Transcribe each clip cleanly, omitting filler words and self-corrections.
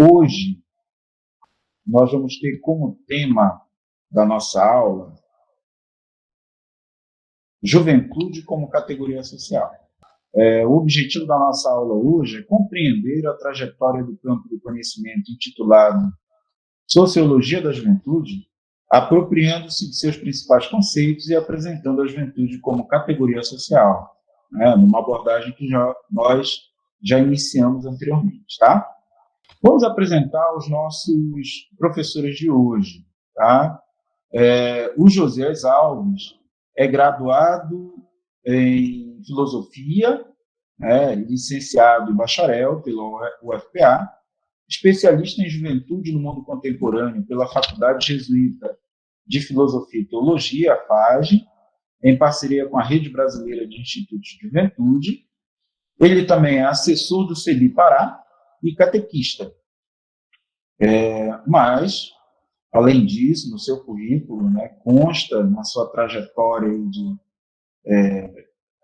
Hoje, nós vamos ter como tema da nossa aula juventude como categoria social. O objetivo da nossa aula hoje é compreender a trajetória do campo do conhecimento intitulado Sociologia da Juventude, apropriando-se de seus principais conceitos e apresentando a juventude como categoria social, né, numa abordagem que nós já iniciamos anteriormente, tá? Vamos apresentar os nossos professores de hoje, tá? O Josias Alves é graduado em Filosofia, licenciado e bacharel pela UFPA, especialista em Juventude no Mundo Contemporâneo pela Faculdade Jesuíta de Filosofia e Teologia, a FAGE, em parceria com a Rede Brasileira de Institutos de Juventude. Ele também é assessor do CEBI Pará e catequista. Mas, além disso, no seu currículo, consta na sua trajetória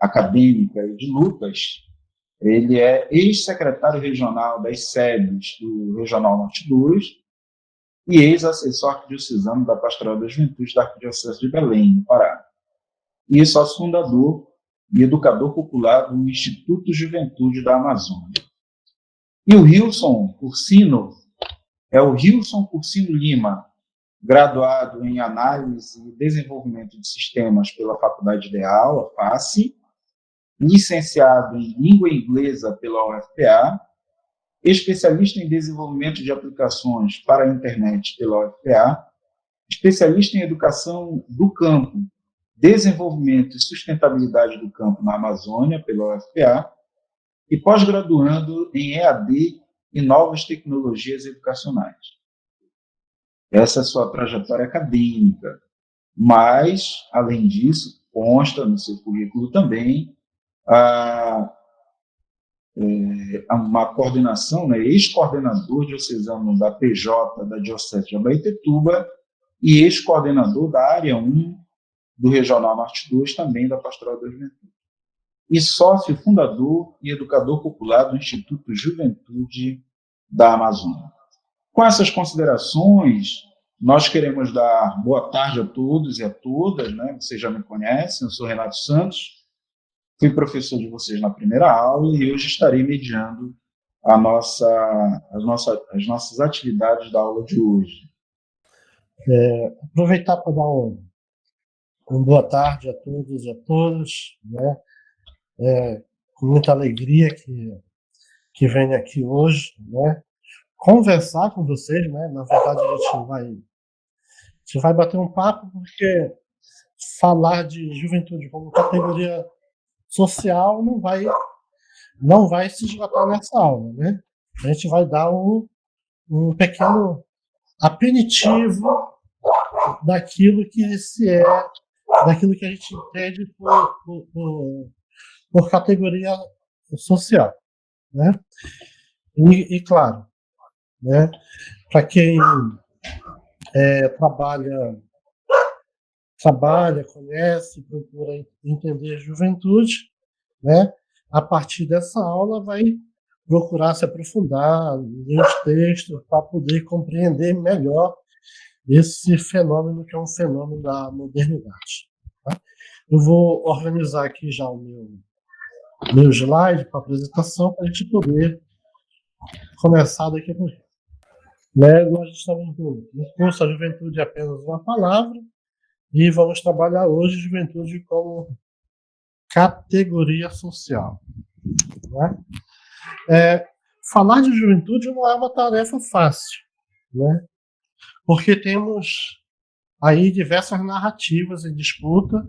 acadêmica e de lutas, ele é ex-secretário regional das SEBs do Regional Norte 2 e ex-assessor arquidiocesano da Pastoral da Juventude da Arquidiocese de Belém, no Pará. E sócio fundador e educador popular do Instituto Juventude da Amazônia. E o Wilson Cursino é o Wilson Cursino Lima, graduado em Análise e Desenvolvimento de Sistemas pela Faculdade Ideal, a FACE, licenciado em Língua Inglesa pela UFPA, especialista em Desenvolvimento de Aplicações para a Internet pela UFPA, especialista em Educação do Campo, Desenvolvimento e Sustentabilidade do Campo na Amazônia pela UFPA e pós-graduando em EAD e Novas Tecnologias Educacionais. Essa é a sua trajetória acadêmica, mas, além disso, consta no seu currículo também uma coordenação, ex-coordenador diocesano da PJ da Diocese de Abaetetuba e ex-coordenador da Área 1 do Regional Norte 2, também da Pastoral da Juventude. E sócio fundador e educador popular do Instituto Juventude da Amazônia. Com essas considerações, nós queremos dar boa tarde a todos e a todas, Vocês já me conhecem, eu sou Renato Santos, fui professor de vocês na primeira aula e hoje estarei mediando as nossas atividades da aula de hoje. Aproveitar para dar uma boa tarde a todos e a todas, com muita alegria que venho aqui hoje, conversar com vocês, Na verdade, a gente vai bater um papo, porque falar de juventude como categoria social não vai se esgotar nessa aula, A gente vai dar um pequeno aperitivo daquilo que daquilo que a gente entende por categoria social, E claro, para quem trabalha, conhece, procura entender juventude, a partir dessa aula vai procurar se aprofundar nos textos para poder compreender melhor esse fenômeno que é um fenômeno da modernidade. Tá? Eu vou organizar aqui já o meu slide para apresentação para a gente poder começar daqui a pouco. Nós estamos no curso A Juventude é Apenas uma Palavra e vamos trabalhar hoje juventude como categoria social. Falar de juventude não é uma tarefa fácil, porque temos aí diversas narrativas em disputa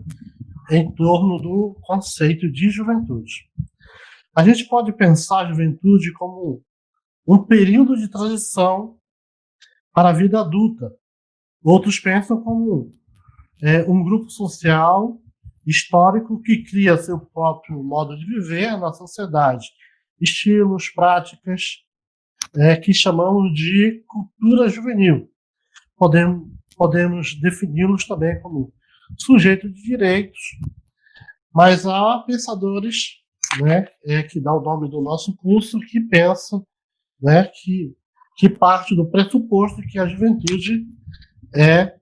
em torno do conceito de juventude. A gente pode pensar a juventude como um período de transição para a vida adulta. Outros pensam como um grupo social histórico que cria seu próprio modo de viver na sociedade, estilos, práticas, que chamamos de cultura juvenil. Podemos defini-los também como sujeito de direitos, mas há pensadores, que dá o nome do nosso curso, que pensam, que que parte do pressuposto que a juventude é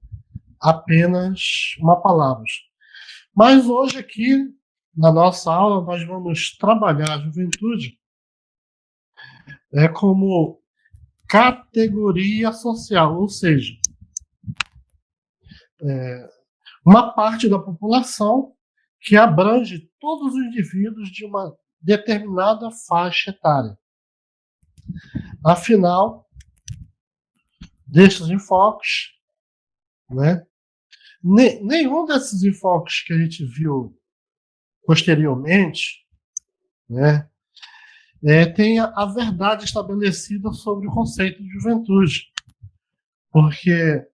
apenas uma palavra. Mas hoje aqui, na nossa aula, nós vamos trabalhar a juventude como categoria social, ou seja, uma parte da população que abrange todos os indivíduos de uma determinada faixa etária. Afinal, desses enfoques, né, nenhum desses enfoques que a gente viu posteriormente, né, tem a verdade estabelecida sobre o conceito de juventude, porque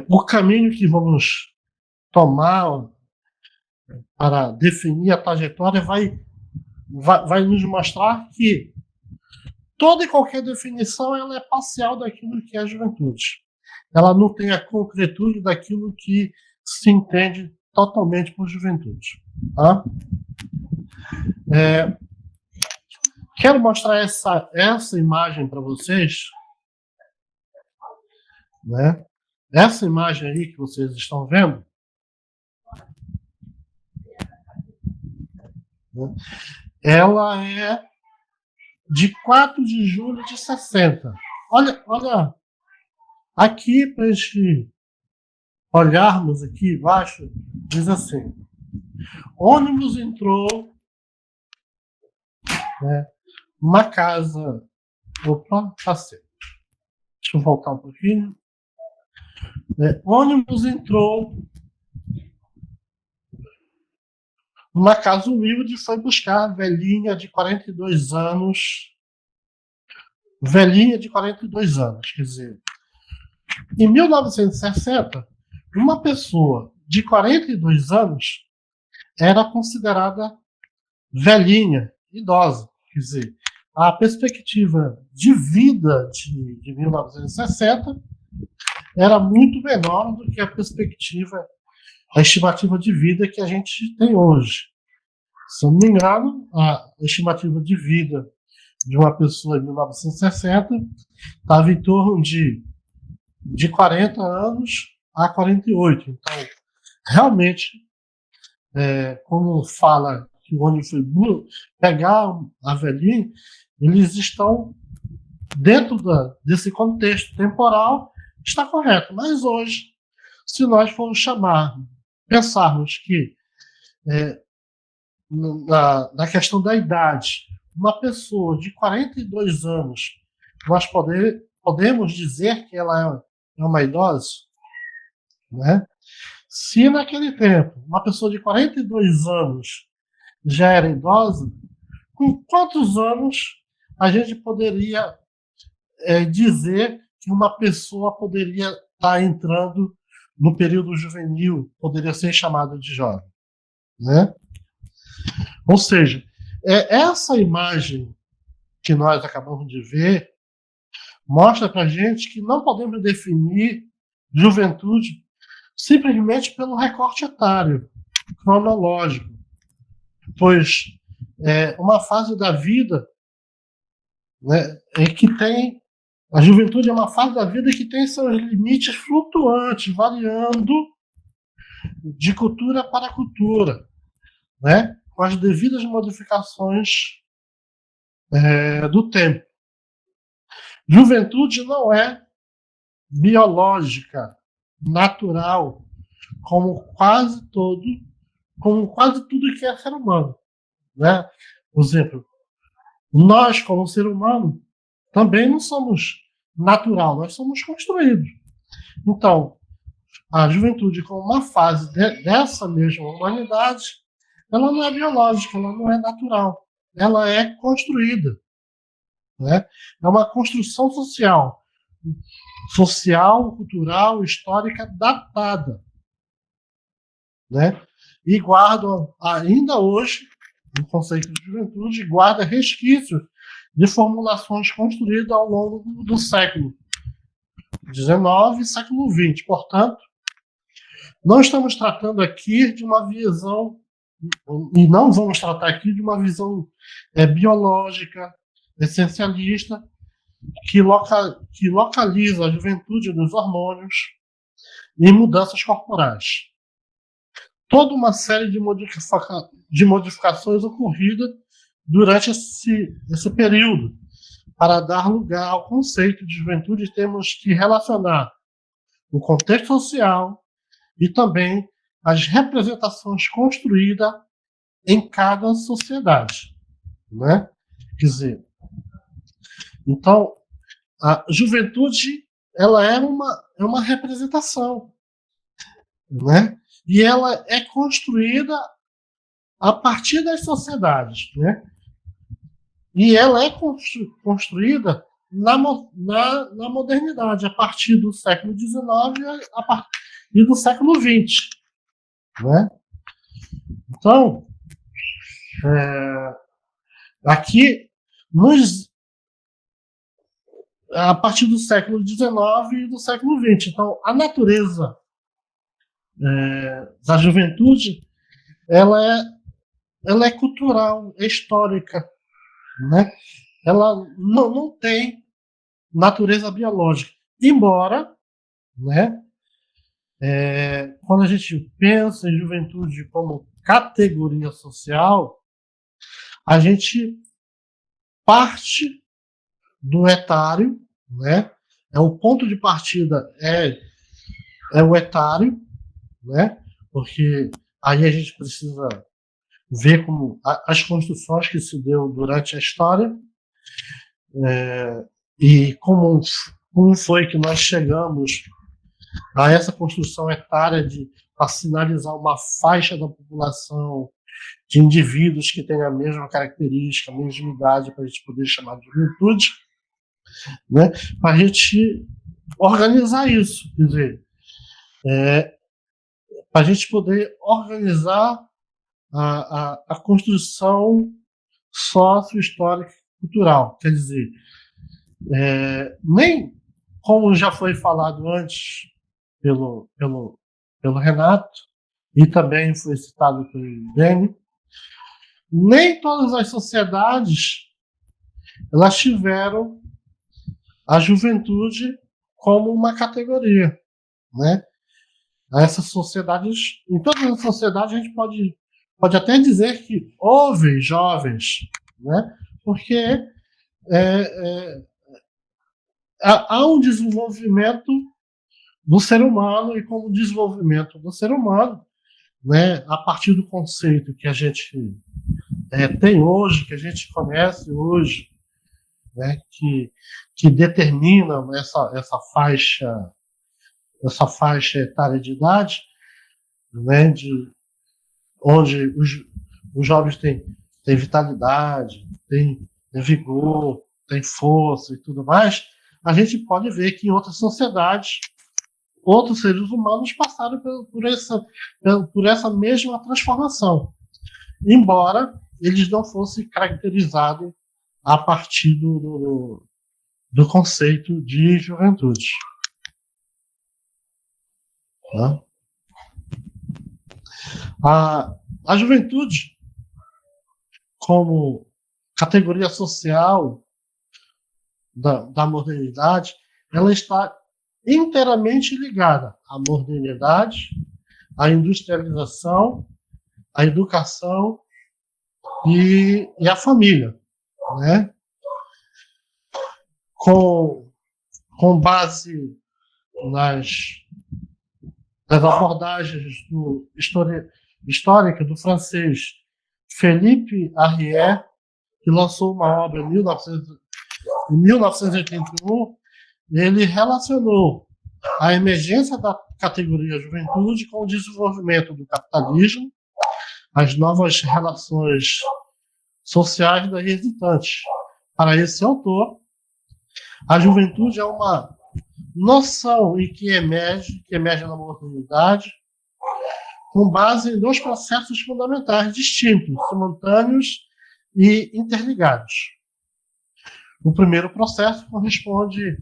o caminho que vamos tomar para definir a trajetória vai nos mostrar que toda e qualquer definição ela é parcial daquilo que é a juventude. Ela não tem a concretude daquilo que se entende totalmente por juventude. Tá? Quero mostrar essa imagem para vocês. Né? Essa imagem aí que vocês estão vendo, né? Ela é de 4 de julho de 60. Olha aqui, para a gente olharmos aqui embaixo, diz assim: ônibus entrou, né, uma casa. Opa, passei. Deixa eu voltar um pouquinho. Ônibus entrou numa casa humilde e foi buscar a velhinha de 42 anos. Velhinha de 42 anos, quer dizer, em 1960, uma pessoa de 42 anos era considerada velhinha, idosa. Quer dizer, a perspectiva de vida de 1960 era muito menor do que a estimativa de vida que a gente tem hoje. Se eu não me engano, a estimativa de vida de uma pessoa em 1960 estava em torno de 40 anos a 48. Então, realmente, quando fala que o ônibus foi pegar a velhinha, eles estão dentro desse contexto temporal, está correto. Mas hoje, se nós formos pensarmos que na questão da idade, uma pessoa de 42 anos, nós podemos dizer que ela é uma idosa, né? Se naquele tempo uma pessoa de 42 anos já era idosa, com quantos anos a gente poderia dizer que uma pessoa poderia estar entrando no período juvenil, poderia ser chamada de jovem, né? Ou seja, essa imagem que nós acabamos de ver mostra para a gente que não podemos definir juventude simplesmente pelo recorte etário, cronológico, pois uma fase da vida, né, a juventude é uma fase da vida que tem seus limites flutuantes, variando de cultura para cultura, né, com as devidas modificações do tempo. Juventude não é biológica, natural, como quase tudo que é ser humano, né? Por exemplo, nós, como ser humano, também não somos natural, nós somos construídos. Então, a juventude, como uma fase dessa mesma humanidade, ela não é biológica, ela não é natural, ela é construída, né? É uma construção social, cultural, histórica datada, né? E guarda, ainda hoje, o conceito de juventude guarda resquícios de formulações construídas ao longo do século XIX e século XX. Portanto, não estamos tratando aqui de uma visão, e não vamos tratar aqui de uma visão biológica, essencialista, que localiza a juventude dos hormônios e mudanças corporais. Toda uma série de modificações ocorridas durante esse período. Para dar lugar ao conceito de juventude, temos que relacionar o contexto social e também as representações construídas em cada sociedade, né? Quer dizer, então, a juventude ela é uma representação, né? E ela é construída a partir das sociedades, né? E ela é construída na modernidade, a partir do século XIX e do século XX. Né? Então, aqui, a partir do século XIX e do século XX. Então, a natureza da juventude ela é cultural, é histórica. Né? Ela não tem natureza biológica. Embora, né, quando a gente pensa em juventude como categoria social, a gente parte do etário, né? O ponto de partida é o etário, né? Porque aí a gente precisa ver como as construções que se deu durante a história e como foi que nós chegamos a essa construção etária para sinalizar uma faixa da população de indivíduos que têm a mesma característica, a mesma idade, para a gente poder chamar de juventude, né? Para a gente organizar isso, quer dizer, para a gente poder organizar a construção sócio-histórica e cultural. Quer dizer, nem como já foi falado antes pelo Renato, e também foi citado pelo Dani, nem todas as sociedades elas tiveram a juventude como uma categoria, né? Essas sociedades, em todas as sociedades a gente pode até dizer que houve jovens, né? Porque há um desenvolvimento do ser humano, e como desenvolvimento do ser humano, né, a partir do conceito que a gente tem hoje, que a gente conhece hoje, né, que determina essa faixa etária de idade, né, onde os jovens têm vitalidade, têm vigor, têm força e tudo mais, a gente pode ver que em outras sociedades, outros seres humanos passaram por essa mesma transformação, embora eles não fossem caracterizados a partir do conceito de juventude. Tá? A juventude, como categoria social da modernidade, ela está inteiramente ligada à modernidade, à industrialização, à educação e à família, né? Com base nas abordagens histórica do francês Philippe Arrière, que lançou uma obra em 1981, ele relacionou a emergência da categoria juventude com o desenvolvimento do capitalismo, as novas relações sociais das resultantes. Para esse autor, a juventude é uma noção em que emerge na modernidade, com base em dois processos fundamentais distintos, simultâneos e interligados. O primeiro processo corresponde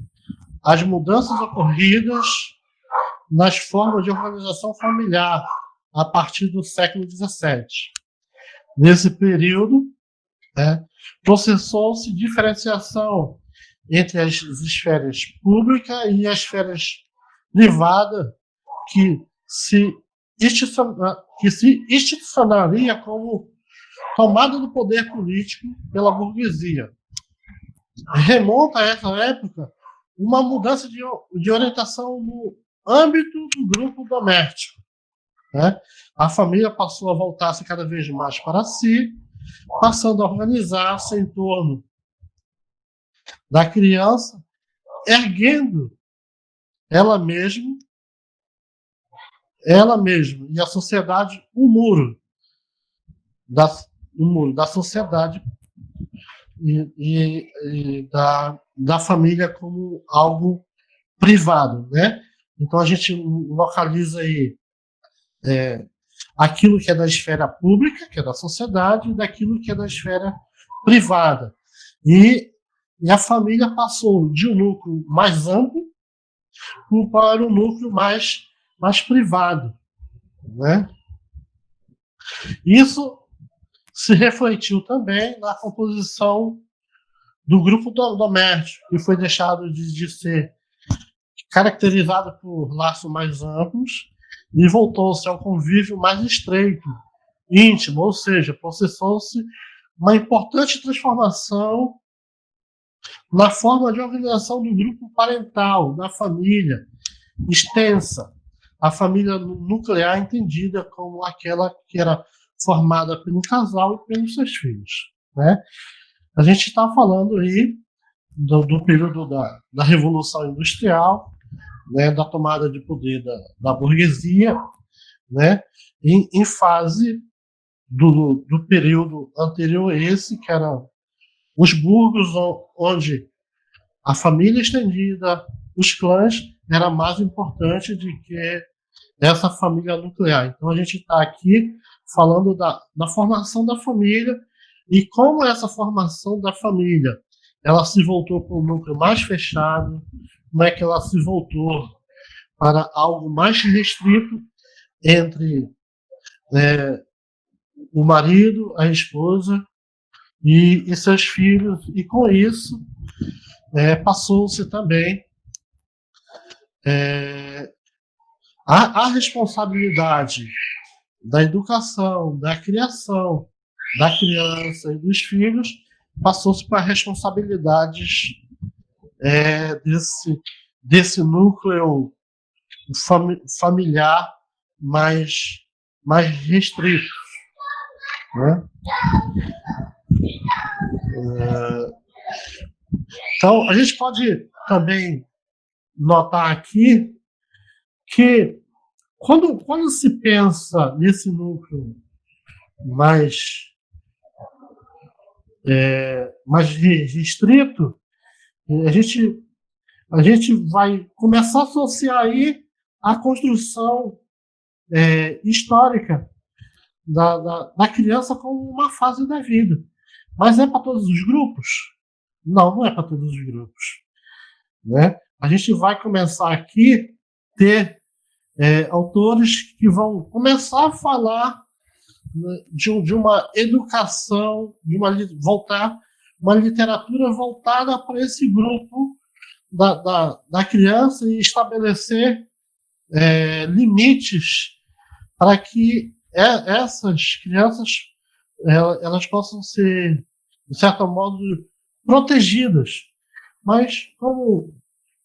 às mudanças ocorridas nas formas de organização familiar a partir do século XVII. Nesse período, processou-se diferenciação entre as esferas públicas e as esferas privadas que se institucionaria como tomada do poder político pela burguesia. Remonta a essa época uma mudança de orientação no âmbito do grupo doméstico, né? A família passou a voltar-se cada vez mais para si, passando a organizar-se em torno da criança, erguendo ela mesma e a sociedade o muro da sociedade e da família como algo privado, né? Então a gente localiza aí aquilo que é da esfera pública, que é da sociedade, e daquilo que é da esfera privada. E a família passou de um núcleo mais amplo para um núcleo mais privado, né? Isso se refletiu também na composição do grupo doméstico, que foi deixado de ser caracterizado por laços mais amplos e voltou-se ao convívio mais estreito, íntimo, ou seja, processou-se uma importante transformação na forma de organização do grupo parental, da família extensa, a família nuclear entendida como aquela que era formada pelo casal e pelos seus filhos, né? A gente está falando aí do período da Revolução Industrial, né, da tomada de poder da burguesia, né, em fase do período anterior a esse, que eram os burgos, onde a família estendida, os clãs, era mais importante do que essa família nuclear. Então a gente está aqui falando da formação da família e como essa formação da família ela se voltou para um núcleo mais fechado, como é que ela se voltou para algo mais restrito entre o marido, a esposa e seus filhos. E com isso passou-se também a responsabilidade da educação, da criação da criança e dos filhos, passou-se para responsabilidades desse núcleo familiar mais restrito, né? Então, a gente pode também notar aqui que quando se pensa nesse núcleo mais restrito, a gente vai começar a associar aí a construção histórica da criança como uma fase da vida. Mas é para todos os grupos? Não é para todos os grupos, né? A gente vai começar aqui a ter autores que vão começar a falar de uma educação, uma literatura voltada para esse grupo da criança e estabelecer limites para que essas crianças elas possam ser, de certo modo, protegidas. Mas, como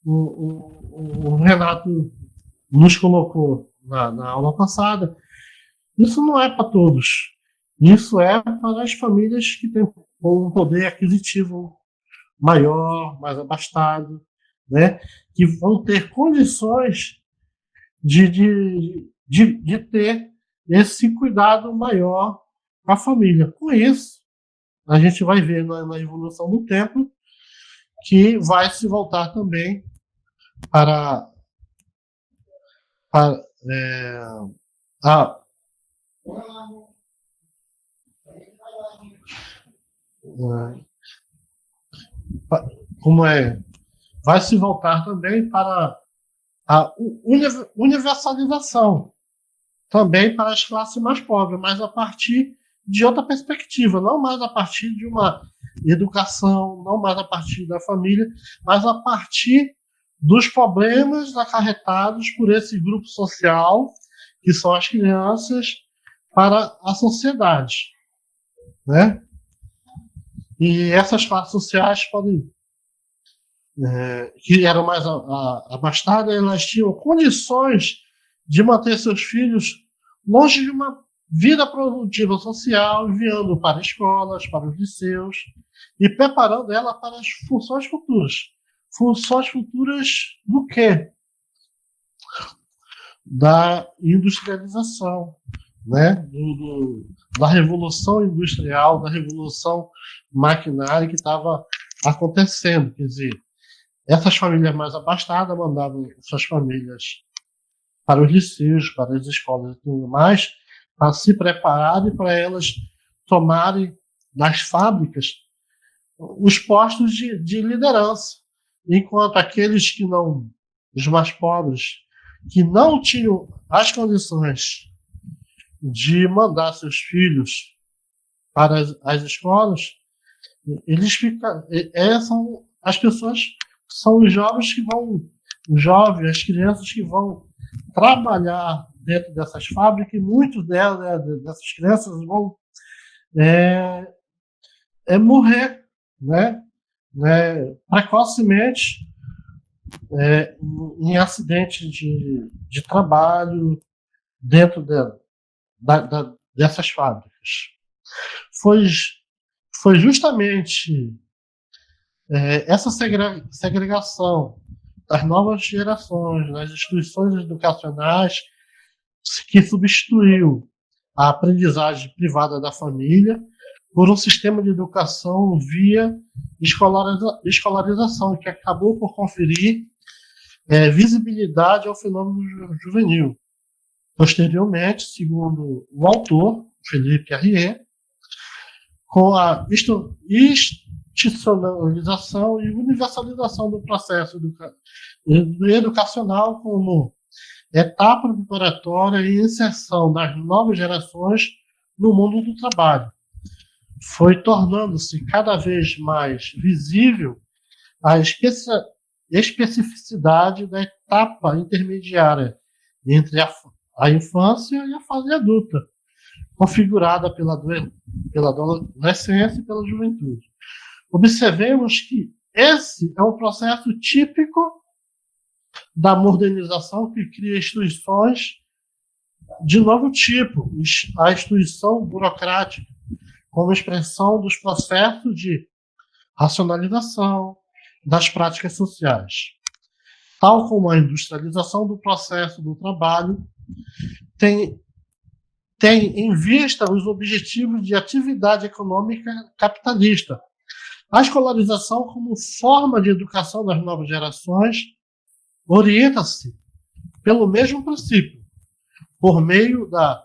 o Renato nos colocou na aula passada, isso não é para todos. Isso é para as famílias que têm um poder aquisitivo maior, mais abastado, né? Que vão ter condições de ter esse cuidado maior com a família. Com isso, a gente vai ver na evolução do tempo que vai se voltar também para vai se voltar também para a universalização, também para as classes mais pobres, mas a partir de outra perspectiva, não mais a partir de uma educação, não mais a partir da família, mas a partir dos problemas acarretados por esse grupo social, que são as crianças, para a sociedade, né? E essas classes sociais podem, que eram mais abastadas, elas tinham condições de manter seus filhos longe de uma vida produtiva social, enviando para escolas, para os liceus e preparando ela para as funções futuras. Funções futuras do quê? Da industrialização, né? Da revolução industrial, da revolução maquinária que estava acontecendo. Quer dizer, essas famílias mais abastadas mandavam suas famílias para os liceus, para as escolas e tudo mais, para se prepararem para elas tomarem nas fábricas os postos de liderança, enquanto aqueles que não, os mais pobres, que não tinham as condições de mandar seus filhos para as escolas, eles ficam, são as pessoas, são os jovens que vão, os jovens, as crianças que vão trabalhar dentro dessas fábricas, e muitos delas, dessas crianças vão morrer, né, precocemente, em acidentes de trabalho dentro dessas fábricas. Foi justamente essa segregação das novas gerações nas instituições educacionais que substituiu a aprendizagem privada da família por um sistema de educação via escolarização, que acabou por conferir visibilidade ao fenômeno juvenil. Posteriormente, segundo o autor, Felipe Arrier, com a institucionalização e universalização do processo educacional como etapa preparatória e inserção das novas gerações no mundo do trabalho, foi tornando-se cada vez mais visível a especificidade da etapa intermediária entre a infância e a fase adulta, configurada pela adolescência e pela juventude. Observemos que esse é um processo típico da modernização que cria instituições de novo tipo, a instituição burocrática, como expressão dos processos de racionalização das práticas sociais, tal como a industrialização do processo do trabalho tem em vista os objetivos de atividade econômica capitalista. A escolarização como forma de educação das novas gerações orienta-se pelo mesmo princípio, por meio da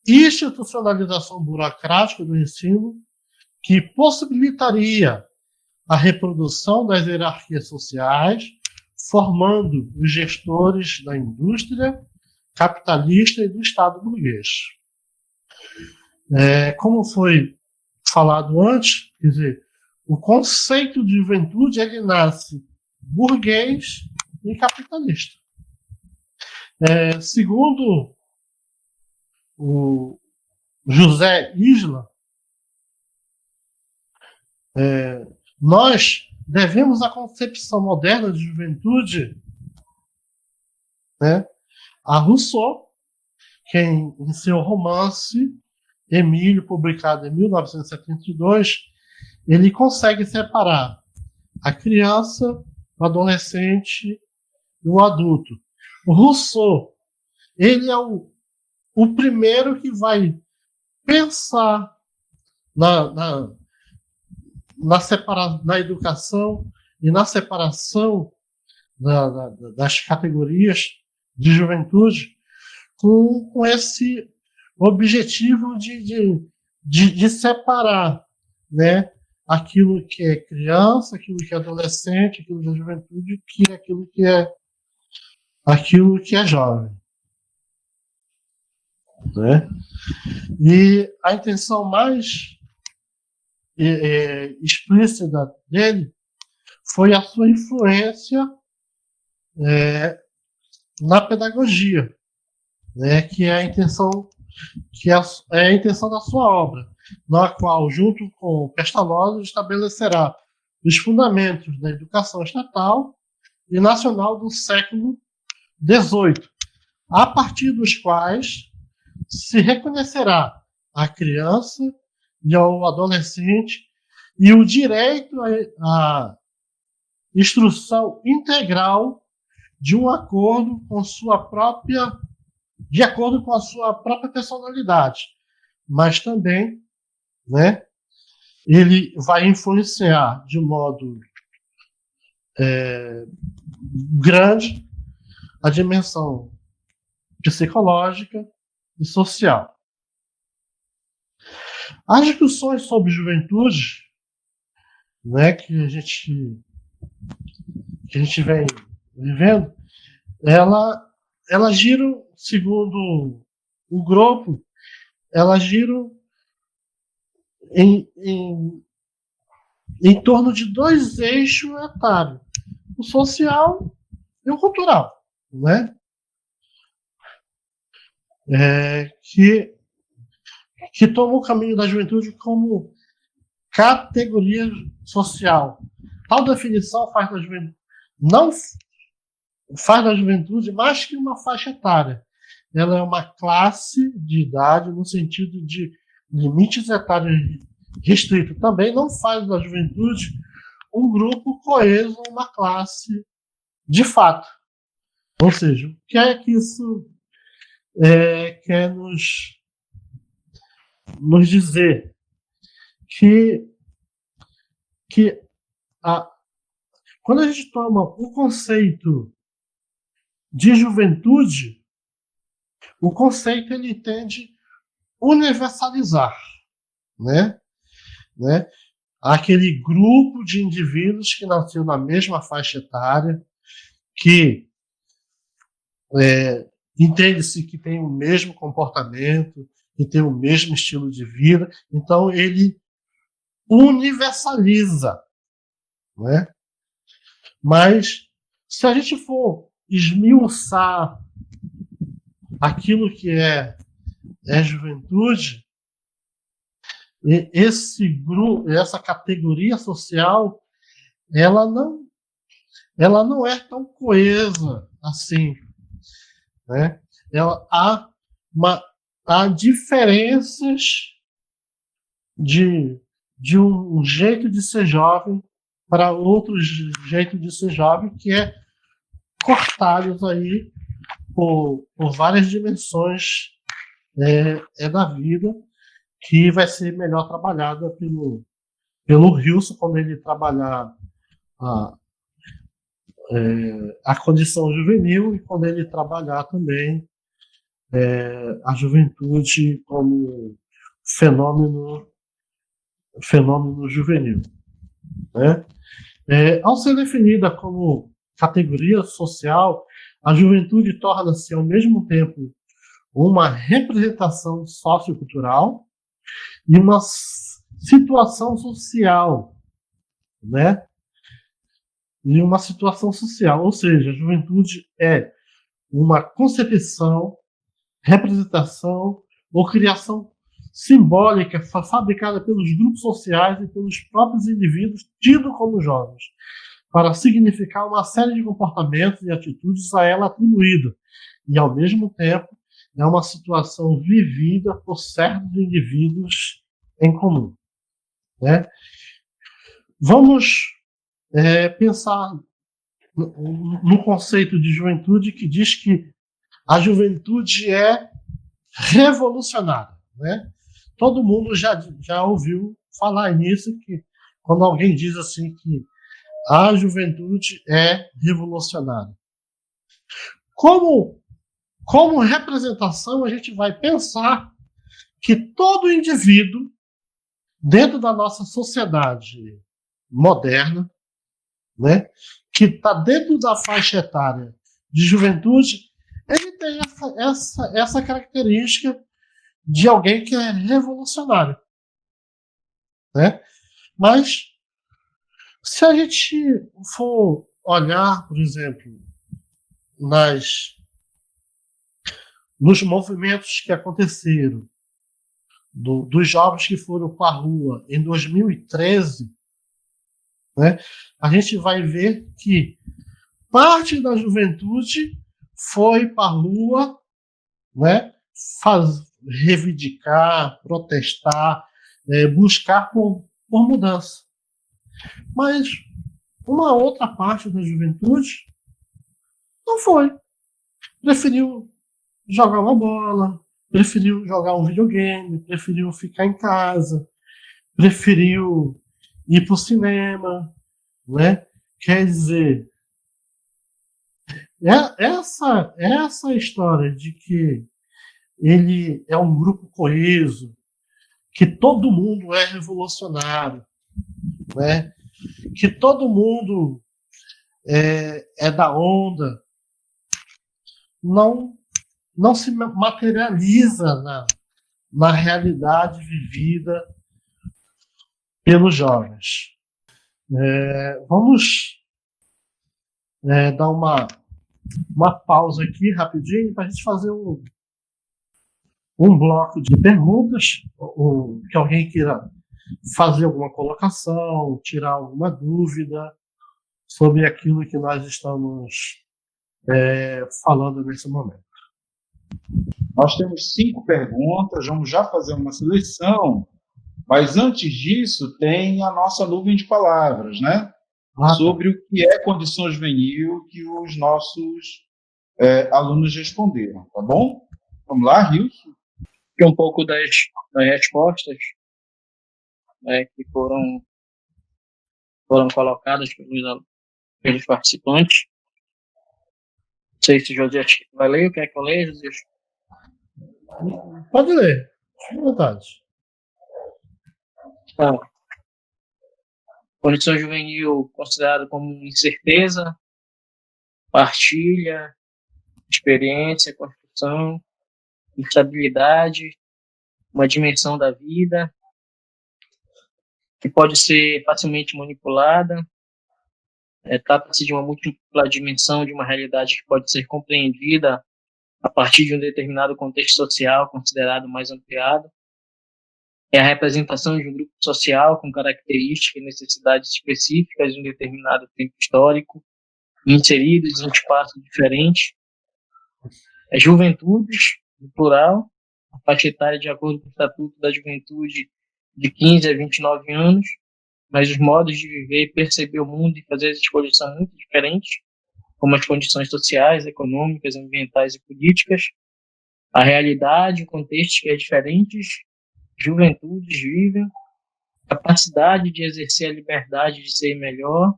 institucionalização burocrática do ensino, que possibilitaria a reprodução das hierarquias sociais, formando os gestores da indústria capitalista e do Estado burguês. Como foi falado antes, quer dizer, o conceito de juventude ele nasce burguês e capitalista. Segundo o José Isla, nós devemos a concepção moderna de juventude, né, a Rousseau, que em seu romance Emílio, publicado em 1972, ele consegue separar a criança, o adolescente e o adulto. O Rousseau, ele é o primeiro que vai pensar na educação e na separação das categorias de juventude com esse objetivo de separar, né, aquilo que é criança, aquilo que é adolescente, aquilo que é juventude, aquilo que é jovem, né? E a intenção mais explícita dele foi a sua influência na pedagogia, né, que é a intenção da sua obra, na qual, junto com Pestalozzi, estabelecerá os fundamentos da educação estatal e nacional do século XVIII, a partir dos quais se reconhecerá a criança e ao adolescente e o direito à instrução integral de acordo com a sua própria personalidade, mas também, né, ele vai influenciar de modo grande a dimensão psicológica e social. As discussões sobre juventude, né, que a gente vem vivendo, elas giram, segundo o grupo, elas giram em torno de dois eixos etários, o social e o cultural, né? Que tomam o caminho da juventude como categoria social. Tal definição faz da juventude, não faz da juventude mais que uma faixa etária. Ela é uma classe de idade no sentido de limites etários restritos. Também não faz da juventude um grupo coeso, uma classe de fato. Ou seja, o que é que isso quer nos dizer? Quando a gente toma o conceito de juventude, o conceito ele tende a universalizar, né? Aquele grupo de indivíduos que nasceu na mesma faixa etária, que entende-se que tem o mesmo comportamento, que tem o mesmo estilo de vida, então ele universaliza, né? Mas se a gente for esmiuçar aquilo que é juventude, esse grupo, essa categoria social, ela não é tão coesa assim, né? Há diferenças de um jeito de ser jovem para outro jeito de ser jovem, que é cortados aí por várias dimensões da vida, que vai ser melhor trabalhada pelo Hilson quando ele trabalhar a condição juvenil e quando ele trabalhar também a juventude como fenômeno juvenil, né? Ao ser definida como categoria social, a juventude torna-se ao mesmo tempo uma representação sociocultural e uma situação social, né? E uma situação social, ou seja, a juventude é uma concepção, representação ou criação simbólica fabricada pelos grupos sociais e pelos próprios indivíduos tidos como jovens, para significar uma série de comportamentos e atitudes a ela atribuída, e ao mesmo tempo é uma situação vivida por certos indivíduos em comum, né? Vamos pensar no conceito de juventude, que diz que a juventude é revolucionária, né? Todo mundo já ouviu falar nisso, que quando alguém diz assim que a juventude é revolucionária. Como representação, a gente vai pensar que todo indivíduo, dentro da nossa sociedade moderna, né, que está dentro da faixa etária de juventude, ele tem essa característica de alguém que é revolucionário, né? Mas, se a gente for olhar, por exemplo, nos movimentos que aconteceram, dos jovens que foram para a rua em 2013, né, a gente vai ver que parte da juventude foi para a rua, né, reivindicar, protestar, buscar por mudança. Mas uma outra parte da juventude não foi. Preferiu jogar uma bola, preferiu jogar um videogame, preferiu ficar em casa, preferiu ir para o cinema, né? Quer dizer, essa história de que ele é um grupo coeso, que todo mundo é revolucionário, né? Que todo mundo é da onda, não se materializa na realidade vivida pelos jovens. Vamos dar uma pausa aqui rapidinho para a gente fazer um bloco de perguntas, que alguém queira fazer alguma colocação, tirar alguma dúvida sobre aquilo que nós estamos falando nesse momento. Nós temos 5 perguntas, vamos já fazer uma seleção, mas antes disso tem a nossa nuvem de palavras, né? Sobre o que é condição juvenil que os nossos alunos responderam, tá bom? Vamos lá, Rilson? Um pouco das respostas que foram colocadas pelos participantes. Não sei se o José vai ler, o que é que eu leio, José? Pode ler, fique à vontade. Então, condição juvenil considerado como incerteza, partilha, experiência, construção, instabilidade, uma dimensão da vida que pode ser facilmente manipulada, trata-se de uma múltipla dimensão de uma realidade que pode ser compreendida a partir de um determinado contexto social considerado mais ampliado. É a representação de um grupo social com características e necessidades específicas de um determinado tempo histórico, inseridos em um espaço diferente. É juventudes, no plural, a faixa etária de acordo com o Estatuto da Juventude de 15 a 29 anos, mas os modos de viver, perceber o mundo e fazer as escolhas são muito diferentes, como as condições sociais, econômicas, ambientais e políticas. A realidade, o contexto que é diferentes, juventudes vivem, capacidade de exercer a liberdade de ser melhor,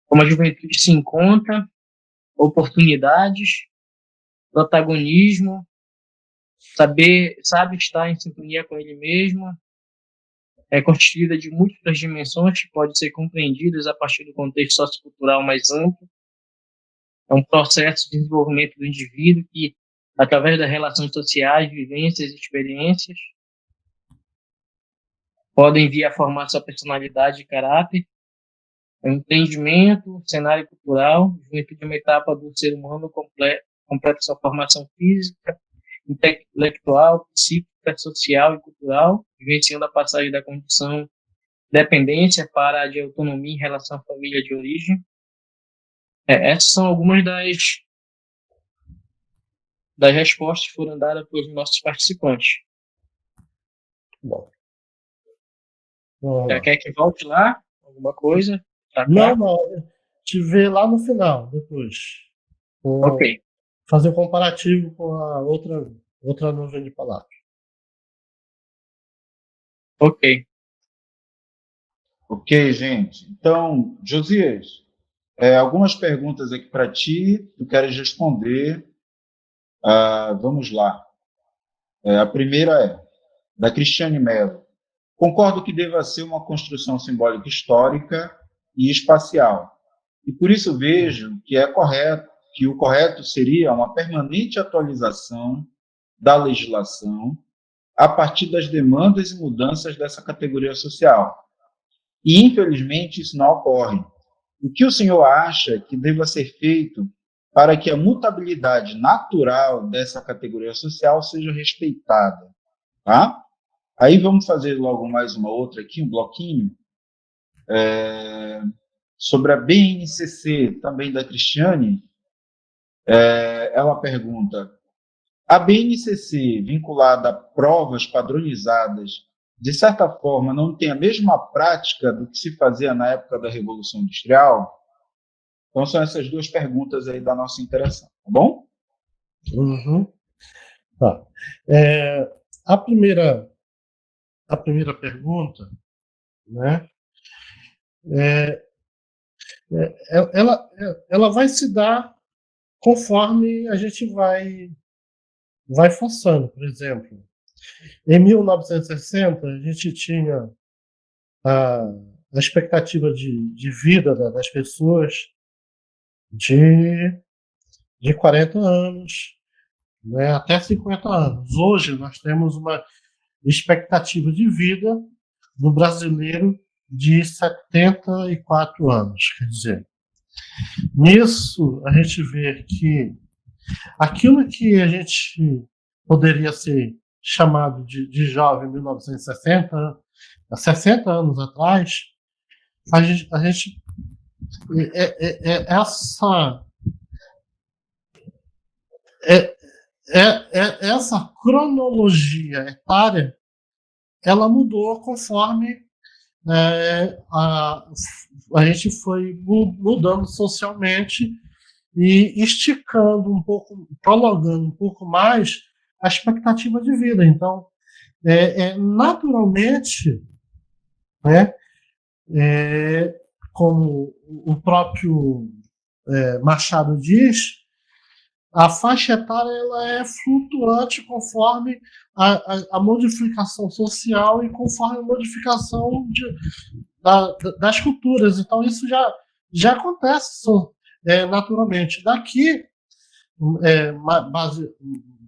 como a juventude se encontra, oportunidades, protagonismo, sabe estar em sintonia com ele mesmo, é constituída de múltiplas dimensões que podem ser compreendidas a partir do contexto sociocultural mais amplo. É um processo de desenvolvimento do indivíduo que, através das relações sociais, vivências e experiências, podem vir a formar sua personalidade e caráter. É um entendimento, cenário cultural, juventude é uma etapa do ser humano completa sua formação física, intelectual, psíquica, social e cultural, vivenciando a passagem da condição de dependência para a de autonomia em relação à família de origem. Essas são algumas das respostas que foram dadas pelos nossos participantes. Bom. Já quer que volte lá? Alguma coisa? Tá claro? Não. Te ver lá no final, depois. Ok. Fazer um comparativo com a outra nuvem de palavras. Ok. Ok, gente. Então, Josias, algumas perguntas aqui para ti, tu queres responder. Vamos lá. A primeira é da Cristiane Mello. Concordo que deva ser uma construção simbólica histórica e espacial. E por isso vejo que o correto seria uma permanente atualização da legislação a partir das demandas e mudanças dessa categoria social. E, infelizmente, isso não ocorre. O que o senhor acha que deva ser feito para que a mutabilidade natural dessa categoria social seja respeitada? Tá? Aí vamos fazer logo mais uma outra aqui, um bloquinho, sobre a BNCC, também da Cristiane. Ela pergunta: a BNCC, vinculada a provas padronizadas, de certa forma, não tem a mesma prática do que se fazia na época da Revolução Industrial? Então, são essas duas perguntas aí da nossa interação, tá bom? Uhum. Tá. A primeira pergunta, né? Ela vai se dar conforme a gente vai forçando. Por exemplo, em 1960, a gente tinha a expectativa de vida das pessoas de 40 anos, né, até 50 anos. Hoje, nós temos uma expectativa de vida do brasileiro de 74 anos. Quer dizer, nisso a gente vê que aquilo que a gente poderia ser chamado de jovem em 1960, há 60 anos atrás, a gente essa cronologia etária, ela mudou conforme a gente foi mudando socialmente e esticando um pouco, prolongando um pouco mais a expectativa de vida. Então, naturalmente, né, como o próprio Machado diz, a faixa etária ela é flutuante conforme a modificação social e conforme a modificação das culturas. Então, isso já acontece naturalmente. Daqui,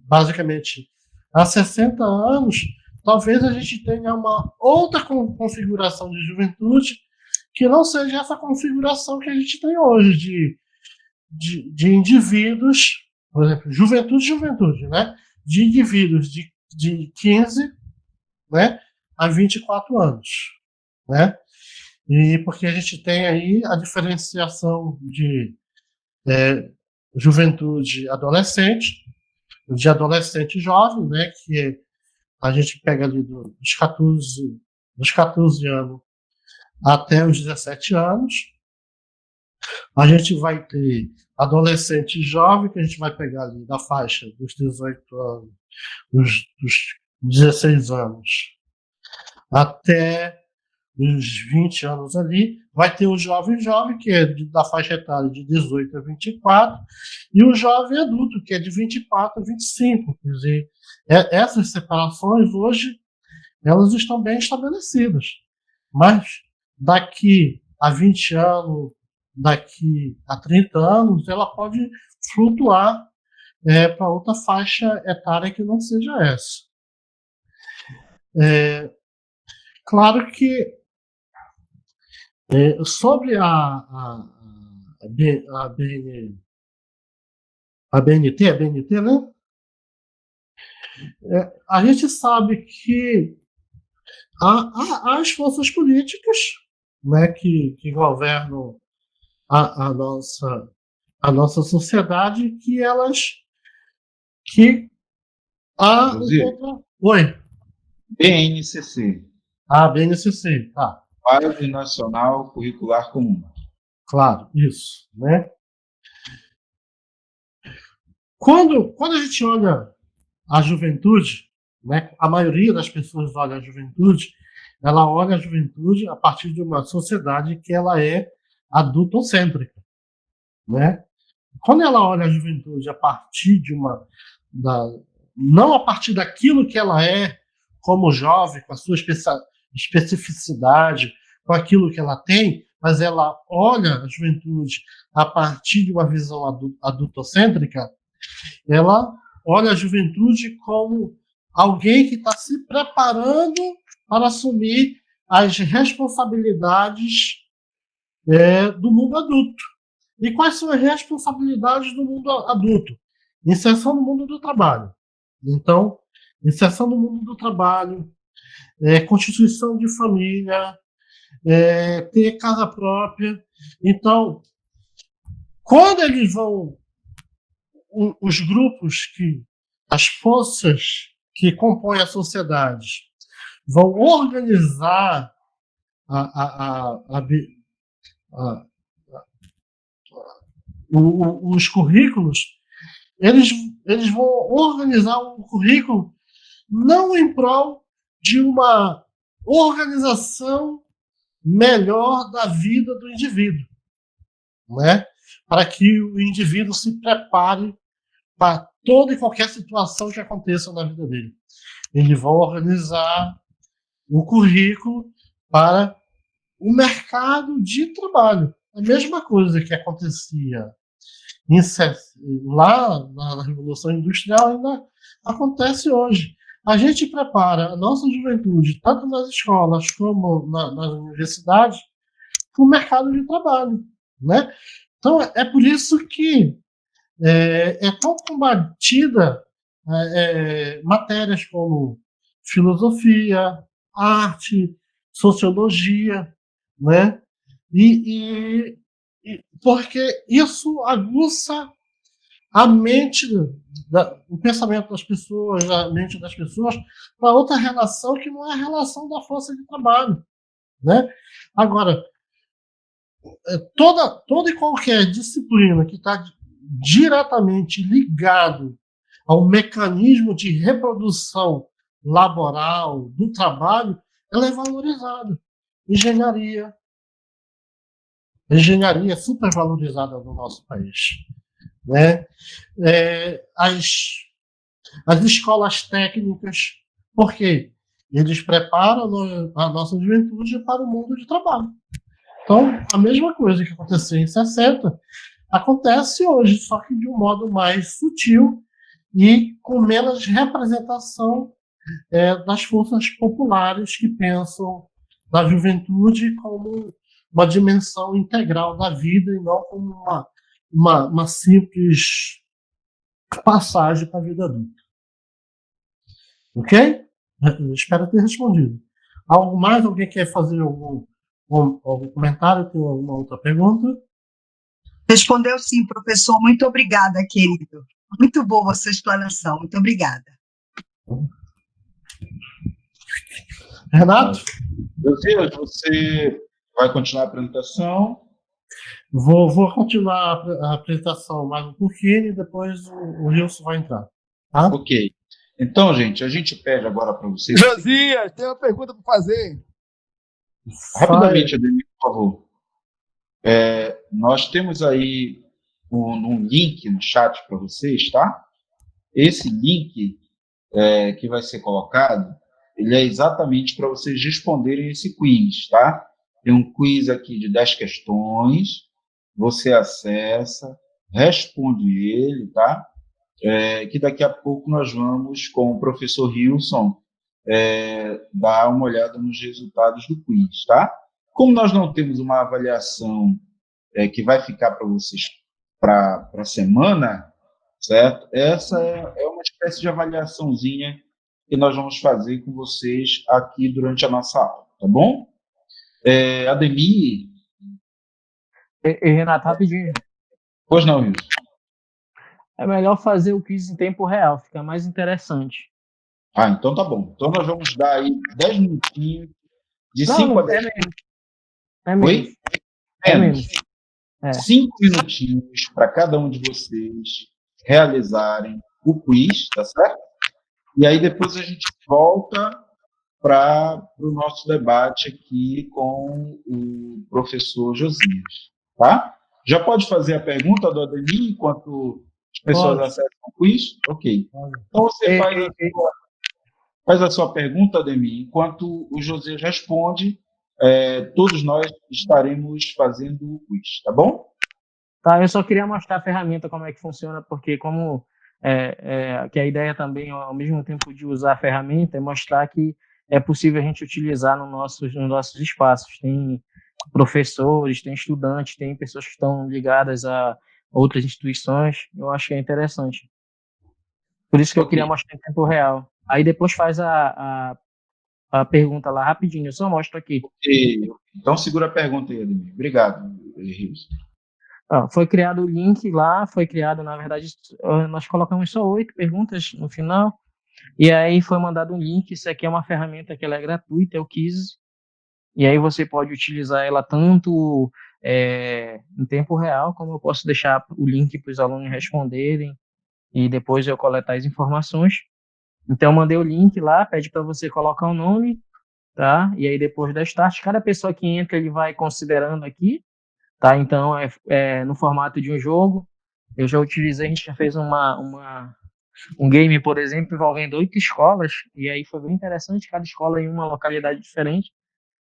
basicamente, há 60 anos, talvez a gente tenha uma outra configuração de juventude que não seja essa configuração que a gente tem hoje, de indivíduos, por exemplo, juventude, né? De indivíduos de 15, né, a 24 anos, né? E porque a gente tem aí a diferenciação de juventude adolescente, de adolescente jovem, né, que a gente pega ali dos 14 anos até os 17 anos. A gente vai ter adolescente jovem, que a gente vai pegar ali da faixa dos 18 anos, dos 16 anos, até os 20 anos ali. Vai ter o jovem, que é da faixa etária de 18 a 24, e o jovem adulto, que é de 24 a 25. Quer dizer, essas separações hoje, elas estão bem estabelecidas. Mas daqui a 20 anos, daqui a 30 anos, ela pode flutuar para outra faixa etária que não seja essa. Claro que sobre a BNT, né? A gente sabe que há as forças políticas, né, que governam a nossa sociedade, que elas Oi. BNCC. BNCC, tá. Base Nacional Curricular Comum. Claro, isso, né? Quando a gente olha a juventude, né, a maioria das pessoas olha a juventude, ela olha a juventude a partir de uma sociedade que ela é adultocêntrica, né? Quando ela olha a juventude a partir não a partir daquilo que ela é como jovem, com a sua especificidade, com aquilo que ela tem, mas ela olha a juventude a partir de uma visão adultocêntrica, ela olha a juventude como alguém que está se preparando para assumir as responsabilidades do mundo adulto. E quais são as responsabilidades do mundo adulto? Inserção no mundo do trabalho. Então, inserção no mundo do trabalho, constituição de família, ter casa própria. Então, quando eles vão, os grupos as forças que compõem a sociedade vão organizar os currículos, eles vão organizar o currículo não em prol de uma organização melhor da vida do indivíduo, né? Para que o indivíduo se prepare para toda e qualquer situação que aconteça na vida dele. Eles vão organizar o currículo para o mercado de trabalho. A mesma coisa que acontecia lá na Revolução Industrial ainda acontece hoje. A gente prepara a nossa juventude, tanto nas escolas como nas universidades, para o mercado de trabalho, né? Então, é por isso que é tão combatida matérias como filosofia, arte, sociologia, né? Porque isso aguça a mente, o pensamento das pessoas, a mente das pessoas, para outra relação que não é a relação da força de trabalho, né? Agora, toda e qualquer disciplina que está diretamente ligado ao mecanismo de reprodução laboral do trabalho, ela é valorizada. Engenharia é super valorizada no nosso país, né? As escolas técnicas, porque eles preparam a nossa juventude para o mundo de trabalho. Então, a mesma coisa que aconteceu em 60 acontece hoje, só que de um modo mais sutil e com menos representação das forças populares que pensam na juventude como uma dimensão integral da vida e não como uma simples passagem para a vida adulta. Ok? Eu espero ter respondido. Algo mais? Alguém quer fazer algum comentário? Tem alguma outra pergunta? Respondeu sim, professor. Muito obrigada, querido. Muito boa a sua explanação. Muito obrigada. Renato? Josias, você vai continuar a apresentação? Vou continuar a apresentação mais um pouquinho e depois o Wilson vai entrar. Tá? Ok. Então, gente, a gente pede agora para vocês... Josias, tem uma pergunta para fazer. Rapidamente, Ademir, por favor. Nós temos aí um link no chat para vocês, tá? Esse link que vai ser colocado, ele é exatamente para vocês responderem esse quiz, tá? Tem um quiz aqui de 10 questões, você acessa, responde ele, tá? Que daqui a pouco nós vamos, com o professor Wilson, dar uma olhada nos resultados do quiz, tá? Como nós não temos uma avaliação que vai ficar para vocês para a semana, certo? Essa é uma espécie de avaliaçãozinha que nós vamos fazer com vocês aqui durante a nossa aula, tá bom? Ademir? Renato, rapidinho. Pois não, Wilson. É melhor fazer o quiz em tempo real, fica mais interessante. Então tá bom. Então nós vamos dar aí 10 minutinhos, de 5 a 10 minutos. É menos. Oi? É menos. 5 minutinhos para cada um de vocês realizarem o quiz, tá certo? E aí depois a gente volta para o nosso debate aqui com o professor Josias, tá? Já pode fazer a pergunta do Ademir enquanto as pessoas acessam o quiz? Ok. Então você faz a sua pergunta, Ademir, enquanto o Josias responde, todos nós estaremos fazendo o quiz, tá bom? Tá, eu só queria mostrar a ferramenta, como é que funciona, porque que a ideia também, ao mesmo tempo de usar a ferramenta, é mostrar que é possível a gente utilizar nos nossos espaços. Tem professores, tem estudantes, tem pessoas que estão ligadas a outras instituições. Eu acho que é interessante. Por isso que eu Ok. queria mostrar em tempo real. Aí depois faz a pergunta lá rapidinho, eu só mostro aqui. Então, segura a pergunta aí, Ademir. Obrigado, Rios. Foi criado o link lá, foi criado, na verdade, nós colocamos só 8 perguntas no final, e aí foi mandado um link. Isso aqui é uma ferramenta que ela é gratuita, é o Quizzes, e aí você pode utilizar ela tanto em tempo real, como eu posso deixar o link para os alunos responderem, e depois eu coletar as informações. Então, eu mandei o link lá, pede para você colocar o nome, tá? E aí depois da start, cada pessoa que entra, ele vai considerando aqui, tá? Então, é no formato de um jogo. Eu já utilizei, a gente já fez um game, por exemplo, envolvendo 8 escolas, e aí foi bem interessante, cada escola em uma localidade diferente.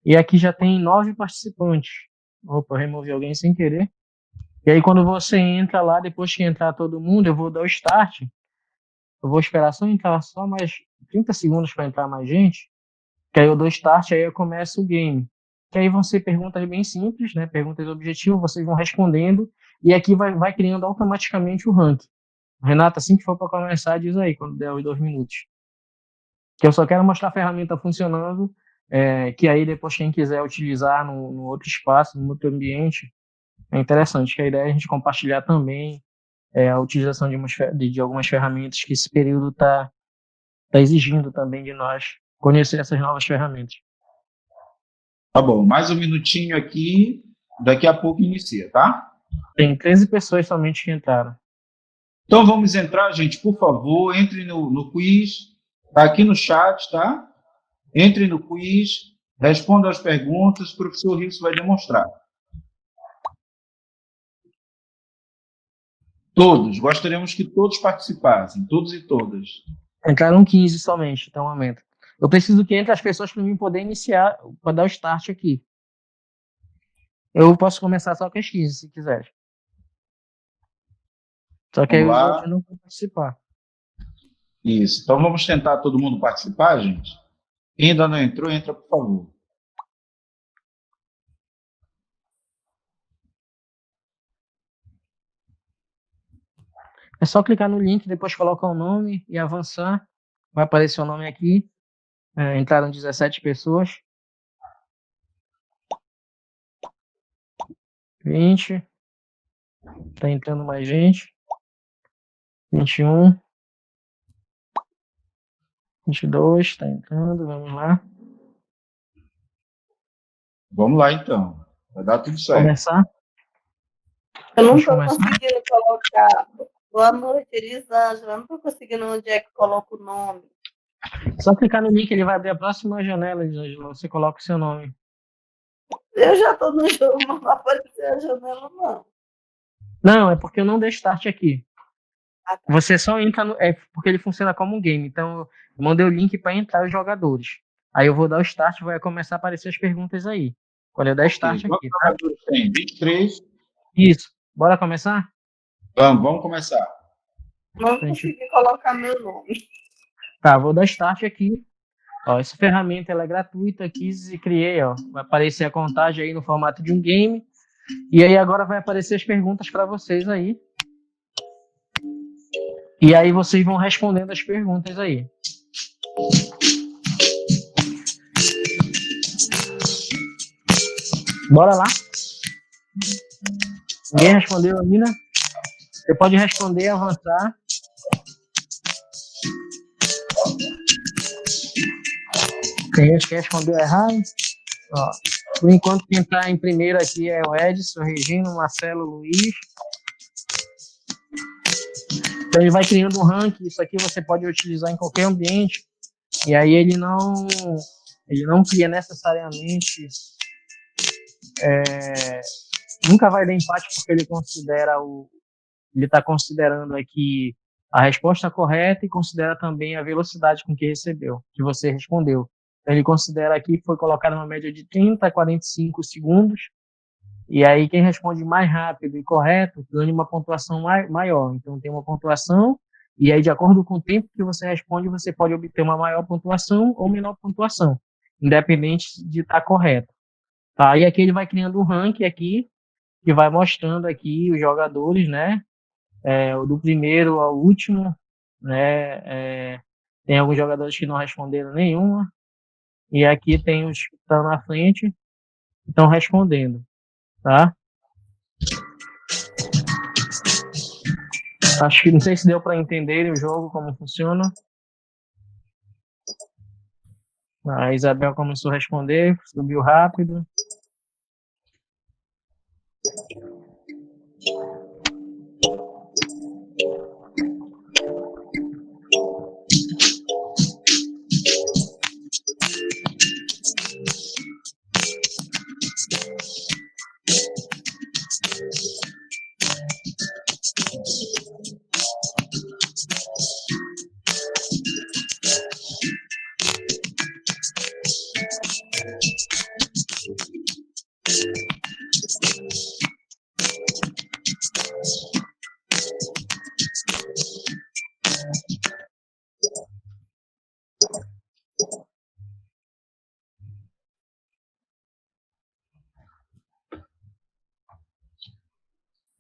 E aqui já tem 9 participantes. Opa, eu removi alguém sem querer. E aí, quando você entra lá, depois que entrar todo mundo, eu vou dar o start. Eu vou esperar só entrar só mais 30 segundos para entrar mais gente. Que aí eu dou start, aí eu começo o game. Que aí vão ser perguntas bem simples, né? Perguntas objetivas, vocês vão respondendo, e aqui vai criando automaticamente o ranking. Renata, assim que for para começar, diz aí, quando der os 2 minutos. Que eu só quero mostrar a ferramenta funcionando, que aí depois quem quiser utilizar no outro espaço, no outro ambiente, é interessante, que a ideia é a gente compartilhar também a utilização de algumas ferramentas que esse período está exigindo também de nós conhecer essas novas ferramentas. Tá bom, mais um minutinho aqui, daqui a pouco inicia, tá? Tem 13 pessoas somente que entraram. Então vamos entrar, gente, por favor, entre no quiz, tá aqui no chat, tá? Entre no quiz, responda as perguntas, o professor Rios vai demonstrar. Todos, gostaríamos que todos participassem, todos e todas. Entraram 15 somente até o momento. Eu preciso que entre as pessoas para mim poder iniciar, para dar o start aqui. Eu posso começar só com as 15, se quiser. Só que aí Vamos os lá. outros não vão participar. Isso. Então vamos tentar todo mundo participar, gente? Quem ainda não entrou, entra, por favor. É só clicar no link, depois colocar o nome e avançar. Vai aparecer o nome aqui. Entraram 17 pessoas. 20. Tá entrando mais gente. 21. 22. Tá entrando. Vamos lá. Vamos lá, então. Vai dar tudo certo. Começar. Eu não Vamos estou começar. conseguindo colocar. Boa noite, Elisângela. Eu não estou conseguindo onde é que coloca o nome. Só clicar no link, ele vai abrir a próxima janela, Elisângela. Você coloca o seu nome. Eu já estou no jogo, mas não apareceu a janela, não. Não, é porque eu não dei start aqui. Ah, tá. Você só entra no. É porque ele funciona como um game. Então, eu mandei o link para entrar os jogadores. Aí eu vou dar o start e vai começar a aparecer as perguntas aí. Quando eu der start Quantos aqui, tá? jogadores tem? 23. Isso. Bora começar? Vamos começar. Não consegui colocar meu nome. Tá, vou dar start aqui. Ó, essa ferramenta ela é gratuita, quis e criei, ó. Vai aparecer a contagem aí no formato de um game. E aí agora vai aparecer as perguntas para vocês aí. E aí vocês vão respondendo as perguntas aí. Bora lá. Ninguém respondeu ainda? Você pode responder, avançar. Tem gente que respondeu errado. Ó, por enquanto, quem está em primeiro aqui é o Edson, Regino, Marcelo, Luiz. Então ele vai criando um ranking. Isso aqui você pode utilizar em qualquer ambiente. E aí ele não cria necessariamente. Nunca vai dar empate porque ele está considerando aqui a resposta correta e considera também a velocidade com que recebeu, que você respondeu. Então, ele considera aqui que foi colocado uma média de 30 a 45 segundos, e aí quem responde mais rápido e correto ganha uma pontuação maior. Então, tem uma pontuação E aí, de acordo com o tempo que você responde, você pode obter uma maior pontuação ou menor pontuação, independente de estar correto. Tá? E aqui ele vai criando um ranking aqui, que vai mostrando aqui os jogadores, né? Do primeiro ao último, né? Tem alguns jogadores que não responderam nenhuma. E aqui tem os que estão na frente, que estão respondendo, tá? Acho que não sei se deu para entender o jogo, como funciona. A Isabel começou a responder, subiu rápido.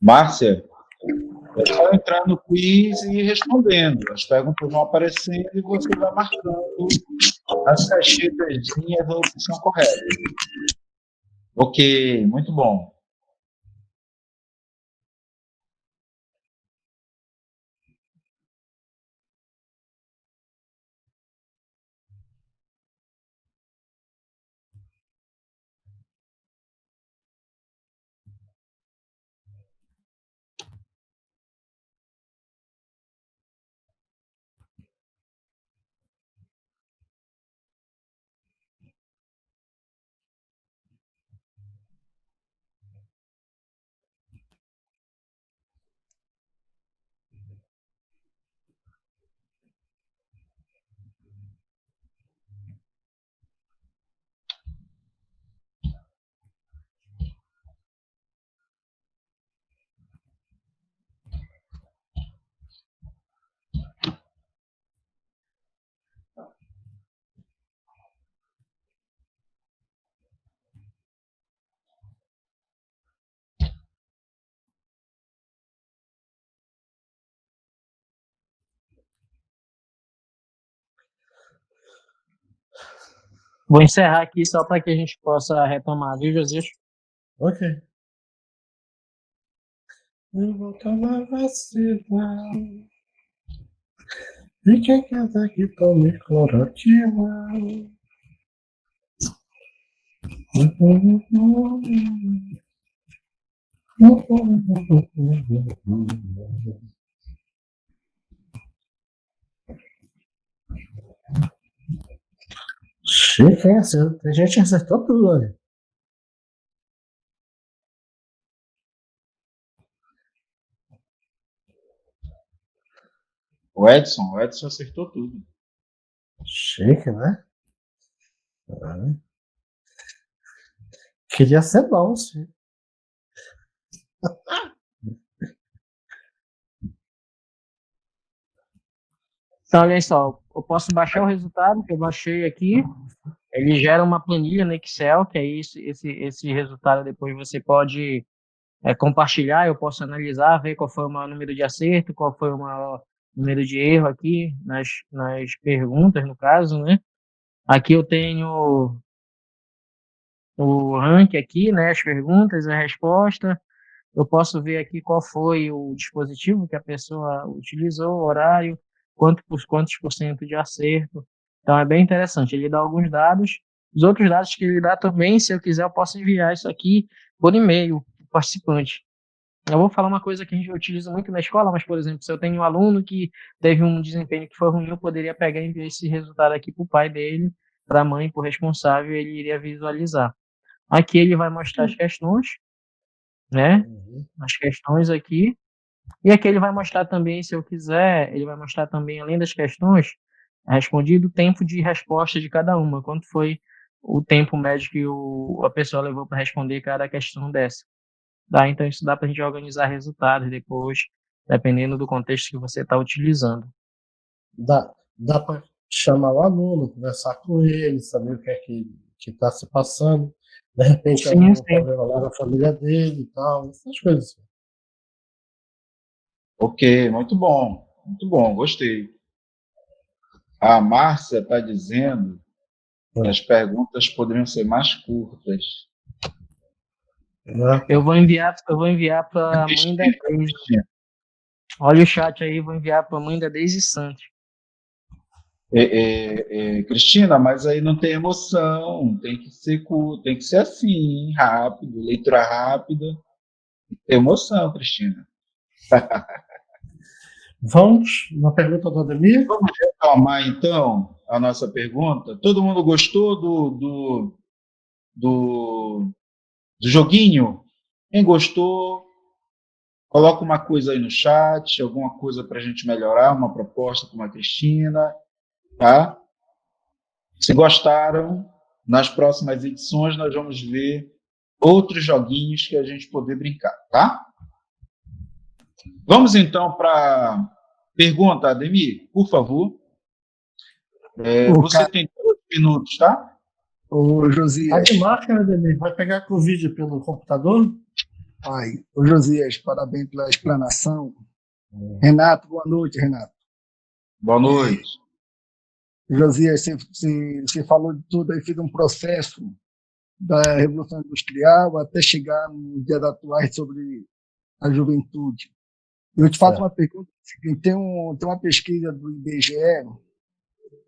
Márcia, é só entrar no quiz e ir respondendo. As perguntas vão aparecendo e você vai marcando as caixetazinhas da opção correta. Ok, muito bom. Vou encerrar aqui só para que a gente possa retomar, viu, Josias? Ok. Eu vou tomar vacina. E quem quiser que tome cloroquina. Chique, hein? A gente acertou tudo, olha. O Edson acertou tudo. Chique, né? Queria ser bom, sim. Então, olha só, eu posso baixar o resultado que eu baixei aqui. Ele gera uma planilha no Excel, que aí esse resultado depois você pode compartilhar. Eu posso analisar, ver qual foi o maior número de acerto, qual foi o maior número de erro aqui nas perguntas, no caso, né? Aqui eu tenho o ranking aqui, né? As perguntas, a resposta. Eu posso ver aqui qual foi o dispositivo que a pessoa utilizou, o horário, quantos por cento de acerto. Então é bem interessante. Ele dá alguns dados. Os outros dados que ele dá também, se eu quiser, eu posso enviar isso aqui por e-mail para o participante. Eu vou falar uma coisa que a gente utiliza muito na escola, mas, por exemplo, se eu tenho um aluno que teve um desempenho que foi ruim, eu poderia pegar e enviar esse resultado aqui para o pai dele, para a mãe, para o responsável, ele iria visualizar. Aqui ele vai mostrar as questões, né? As questões aqui. E aqui ele vai mostrar também, se eu quiser, ele vai mostrar também, além das questões, respondido o tempo de resposta de cada uma. Quanto foi o tempo médio que a pessoa levou para responder cada questão dessa. Tá? Então isso dá para a gente organizar resultados depois dependendo do contexto que você está utilizando. Dá para chamar o aluno, conversar com ele, saber o que é que está se passando. De repente, Sim, algum sim. problema lá na família dele e tal, essas coisas. Ok, muito bom, gostei. A Márcia está dizendo que as perguntas poderiam ser mais curtas. Né? Eu vou enviar para a mãe da Deise. Cristina, Olha o chat aí, vou enviar para a mãe da Deise Santos. Cristina, mas aí não tem emoção, tem que ser tem que ser assim, rápido, leitura rápida. Tem emoção, Cristina. Vamos na pergunta do Ademir? Vamos retomar, então, a nossa pergunta. Todo mundo gostou do joguinho? Quem gostou, coloca uma coisa aí no chat, alguma coisa para a gente melhorar, uma proposta com a Cristina, tá? Se gostaram, nas próximas edições nós vamos ver outros joguinhos que a gente poder brincar, tá? Vamos então para a pergunta, Ademir, por favor. Você tem 2 minutos, tá? Ô, Josias, Marca, Ademir, vai pegar Covid pelo computador? ô, Josias, parabéns pela explanação. Renato, boa noite, Renato. Boa noite. Josias, você falou de tudo aí, fez um processo da Revolução Industrial até chegar nos dias atuais sobre a juventude. Eu te faço uma pergunta, tem uma pesquisa do IBGE,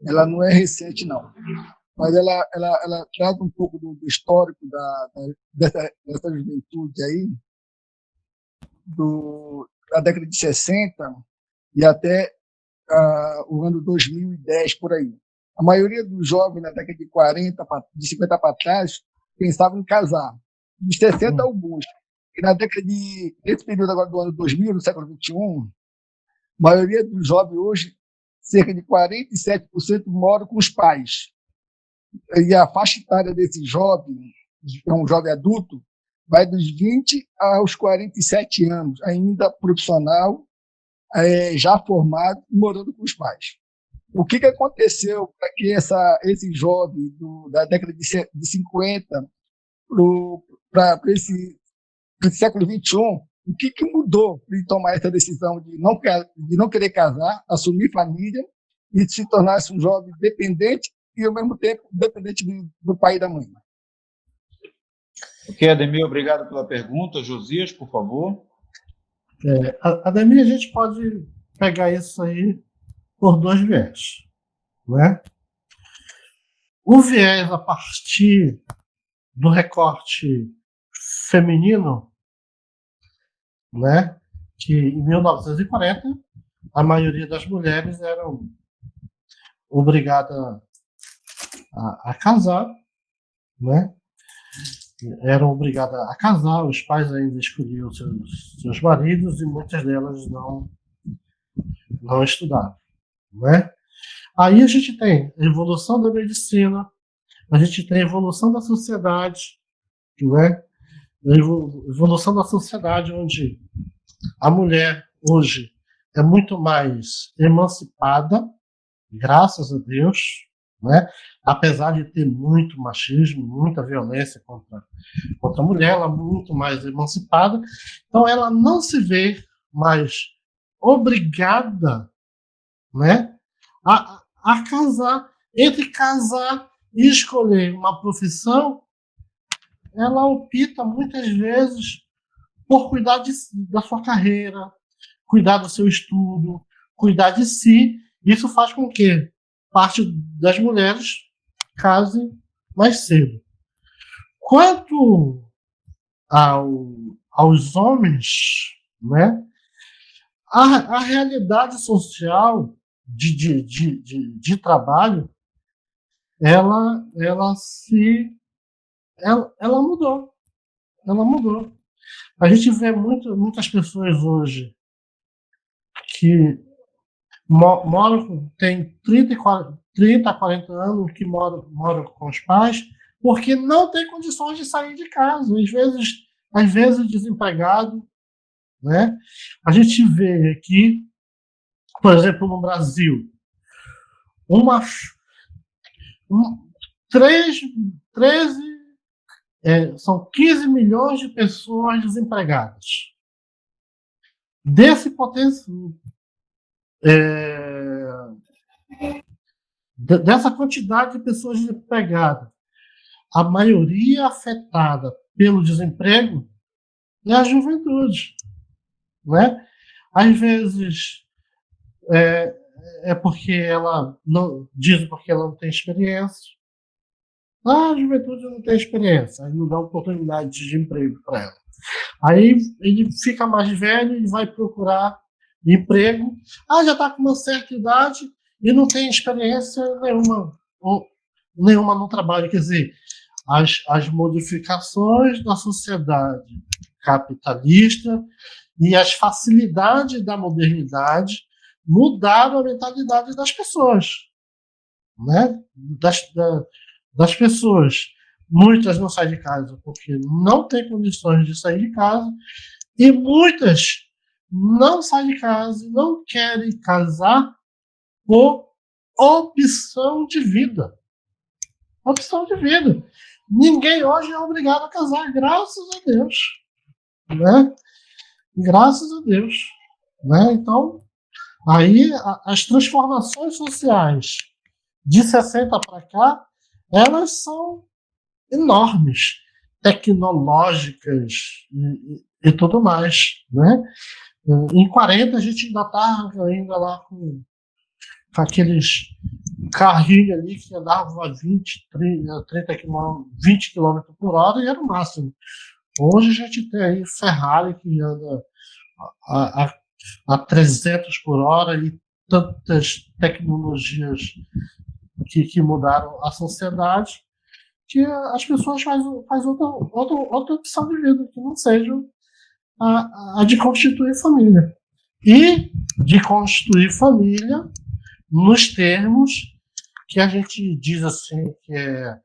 ela não é recente, não, mas ela trata um pouco do histórico dessa juventude aí, da década de 60 e até o ano 2010, por aí. A maioria dos jovens na década de 40, de 50 para trás, pensavam em casar. De 60 alguns. E nesse período agora do ano 2000, no século XXI, a maioria dos jovens hoje, cerca de 47% moram com os pais. E a faixa etária desse jovem, é um jovem adulto, vai dos 20 aos 47 anos, ainda profissional, já formado, morando com os pais. O que aconteceu para que esse jovem da década de 50 para esse século XXI, o que mudou para ele tomar essa decisão de não querer casar, assumir família e se tornar um jovem dependente e, ao mesmo tempo, dependente do pai e da mãe? Ok, Ademir, obrigado pela pergunta. Josias, por favor. Ademir, a gente pode pegar isso aí por 2 viés, né? O viés a partir do recorte feminino, né? Que em 1940 a maioria das mulheres eram obrigadas a casar, né? Eram obrigadas a casar, os pais ainda escolhiam seus maridos e muitas delas não estudavam, né? Aí a gente tem a evolução da medicina, a gente tem a evolução da sociedade, né? A evolução da sociedade onde a mulher hoje é muito mais emancipada, graças a Deus, né? Apesar de ter muito machismo, muita violência contra a mulher, ela é muito mais emancipada, então ela não se vê mais obrigada, né, a casar. Entre casar e escolher uma profissão, ela opta muitas vezes por cuidar da sua carreira, cuidar do seu estudo, cuidar de si. Isso faz com que parte das mulheres case mais cedo. Quanto aos homens, né, a realidade social de trabalho, ela mudou. Ela mudou. A gente vê muitas pessoas hoje que tem 30 a 40 anos, que moram com os pais, porque não tem condições de sair de casa. Às vezes desempregado, né? A gente vê aqui, por exemplo, no Brasil, uma, um, 13, são 15 milhões de pessoas desempregadas. Desse potencial, dessa quantidade de pessoas desempregadas, a maioria afetada pelo desemprego é a juventude, né? Às vezes é porque ela não diz porque ela não tem experiência. A juventude não tem experiência, aí não dá oportunidade de emprego para ela. Aí ele fica mais velho e vai procurar emprego. Já está com uma certa idade e não tem experiência nenhuma no trabalho. Quer dizer, as modificações da sociedade capitalista e as facilidades da modernidade mudaram a mentalidade das pessoas, né? Das pessoas. Muitas não saem de casa porque não têm condições de sair de casa, e muitas não saem de casa, não querem casar por opção de vida. Opção de vida. Ninguém hoje é obrigado a casar, graças a Deus, né? Graças a Deus, né? Então, aí as transformações sociais de 60 para cá, elas são enormes, tecnológicas e tudo mais, né? Em 40 a gente ainda está ainda lá com aqueles carrinhos ali que andavam a 20, 30 km, 20 km por hora e era o máximo. Hoje a gente tem aí Ferrari que anda a 300 por hora e tantas tecnologias que mudaram a sociedade, que as pessoas fazem outra opção de vida, que não seja a de constituir família. E de constituir família nos termos que a gente diz assim, que é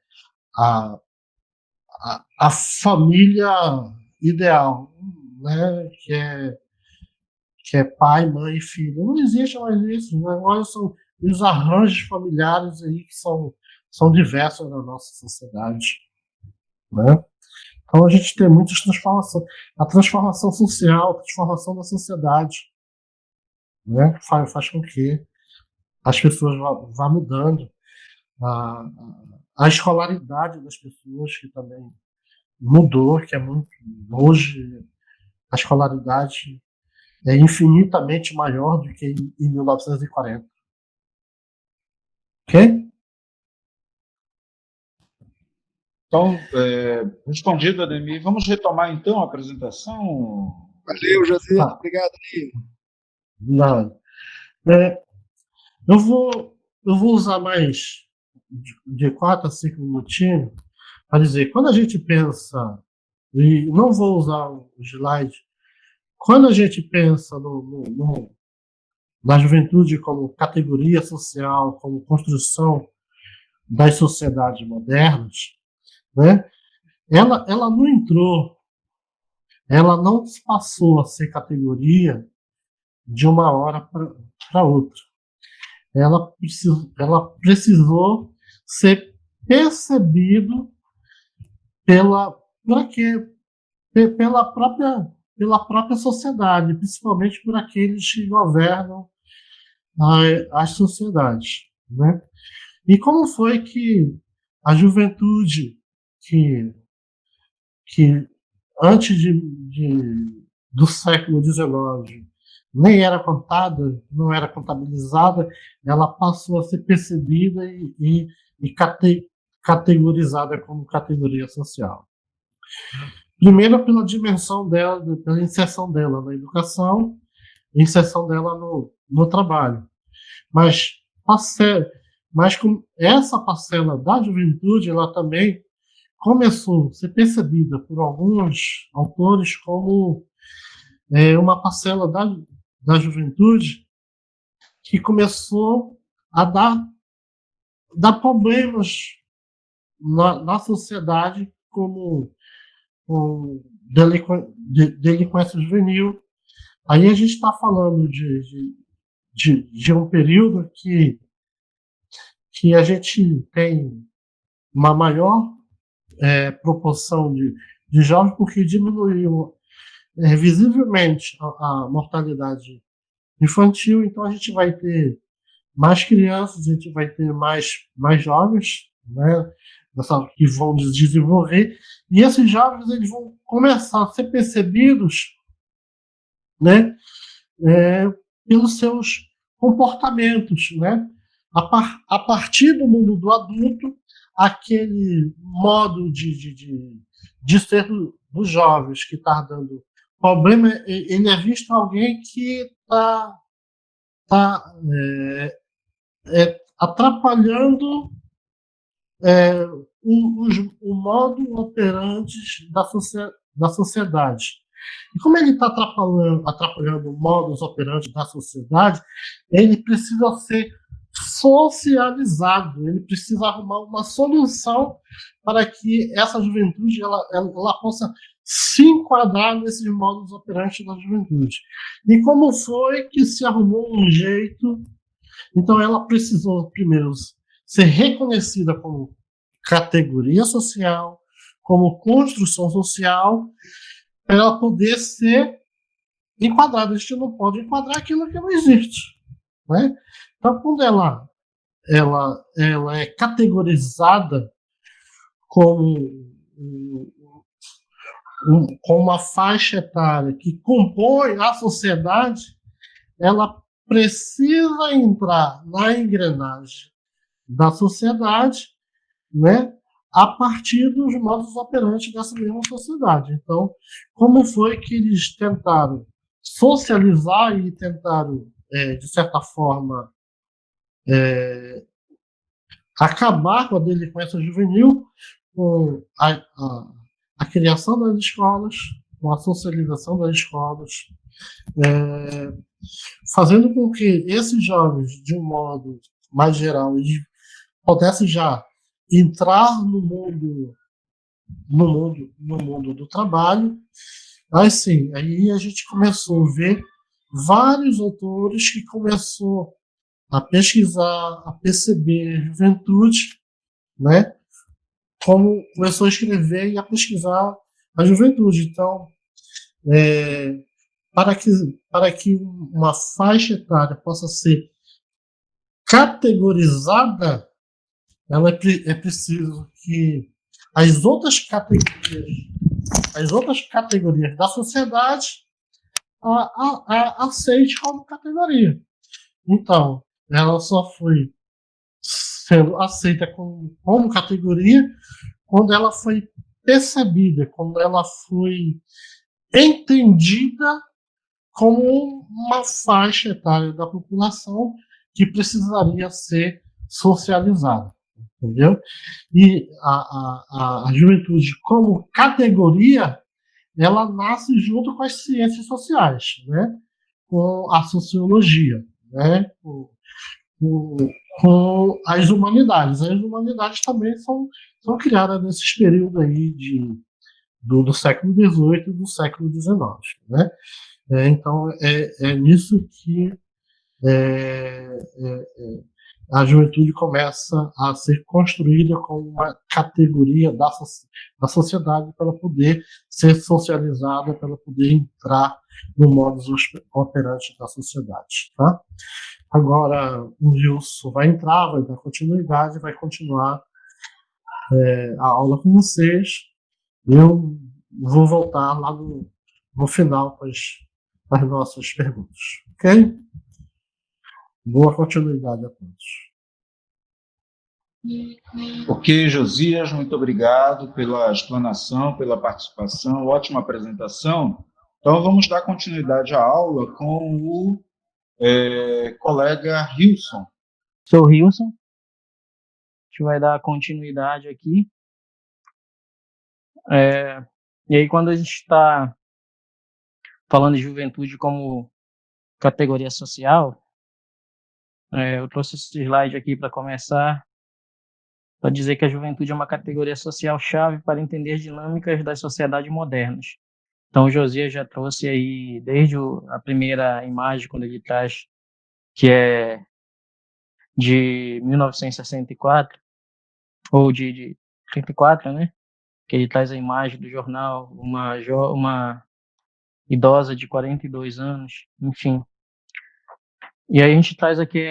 a família ideal, né? Que é pai, mãe e filho. Não existe mais isso. Agora são os arranjos familiares aí que são diversos na nossa sociedade, né? Então a gente tem muitas transformações. A transformação social, a transformação da sociedade, né? Faz com que as pessoas vá mudando. A escolaridade das pessoas, que também mudou, que é muito... Hoje, a escolaridade é infinitamente maior do que em 1940. Ok? Então, respondido, Ademir, vamos retomar então a apresentação. Valeu, José. Obrigado, Ney. Não. Eu vou usar mais de 4 a 5 minutinhos para dizer, quando a gente pensa, e não vou usar o slide, quando a gente pensa na juventude como categoria social, como construção das sociedades modernas, né? Ela não entrou, ela não passou a ser categoria de uma hora para outra. Ela precisou ser percebido pela própria sociedade, principalmente por aqueles que governam as sociedades, né? E como foi que a juventude que antes do século XIX nem era contada, não era contabilizada, ela passou a ser percebida e categorizada como categoria social. Primeiro, pela dimensão dela, pela inserção dela na educação, inserção dela no trabalho. Mas com essa parcela da juventude, ela também começou a ser percebida por alguns autores como uma parcela da juventude que começou a dar problemas na sociedade, como delinquência juvenil, Aí a gente está falando de um período que a gente tem uma maior proporção de jovens, porque diminuiu visivelmente a mortalidade infantil, então a gente vai ter mais crianças, a gente vai ter mais jovens, né, que vão desenvolver, e esses jovens eles vão começar a ser percebidos, né, pelos seus comportamentos, né? A partir do mundo do adulto, aquele modo de ser dos jovens que está dando problema, ele é visto alguém que está atrapalhando o modo operante da sociedade. E como ele está atrapalhando o modus operandi da sociedade, ele precisa ser socializado, ele precisa arrumar uma solução para que essa juventude ela possa se enquadrar nesses modus operandi da juventude. E como foi que se arrumou um jeito? Então ela precisou primeiro ser reconhecida como categoria social, como construção social, para ela poder ser enquadrada. A gente não pode enquadrar aquilo que não existe, né? Então, quando ela é categorizada como uma faixa etária que compõe a sociedade, ela precisa entrar na engrenagem da sociedade, né, a partir dos modos operantes dessa mesma sociedade. Então, como foi que eles tentaram socializar e tentaram, de certa forma, acabar com a delinquência juvenil, com a criação das escolas, com a socialização das escolas, fazendo com que esses jovens, de um modo mais geral, eles pudessem já entrar no mundo do trabalho. Assim, aí a gente começou a ver vários autores que começou a pesquisar, a perceber a juventude, né? Como começou a escrever e a pesquisar a juventude. Então, para que uma faixa etária possa ser categorizada, é preciso que as outras categorias da sociedade aceitem como categoria. Então, ela só foi sendo aceita como categoria quando ela foi percebida, quando ela foi entendida como uma faixa etária da população que precisaria ser socializada, entendeu? E a juventude como categoria, ela nasce junto com as ciências sociais, né? Com a sociologia, né? Com as humanidades. As humanidades também são criadas nesses períodos aí do século XVIII e do século XIX, né? Então, é nisso que a juventude começa a ser construída como uma categoria da sociedade para poder ser socializada, para poder entrar no modus operandi da sociedade. Tá? Agora, o Wilson vai entrar, vai dar continuidade, vai continuar a aula com vocês. Eu vou voltar lá no final para as nossas perguntas. Ok? Boa continuidade a todos. Ok, Josias, muito obrigado pela explanação, pela participação, ótima apresentação. Então, vamos dar continuidade à aula com o colega Hilson. Sou o Hilson. A gente vai dar continuidade aqui. E aí, quando a gente está falando de juventude como categoria social, eu trouxe esse slide aqui para começar, para dizer que a juventude é uma categoria social chave para entender as dinâmicas das sociedades modernas. Então, o Josias já trouxe aí, desde a primeira imagem, quando ele traz, que é de 1964, ou de 34, né? Que ele traz a imagem do jornal, uma idosa de 42 anos, enfim. E aí a gente traz aqui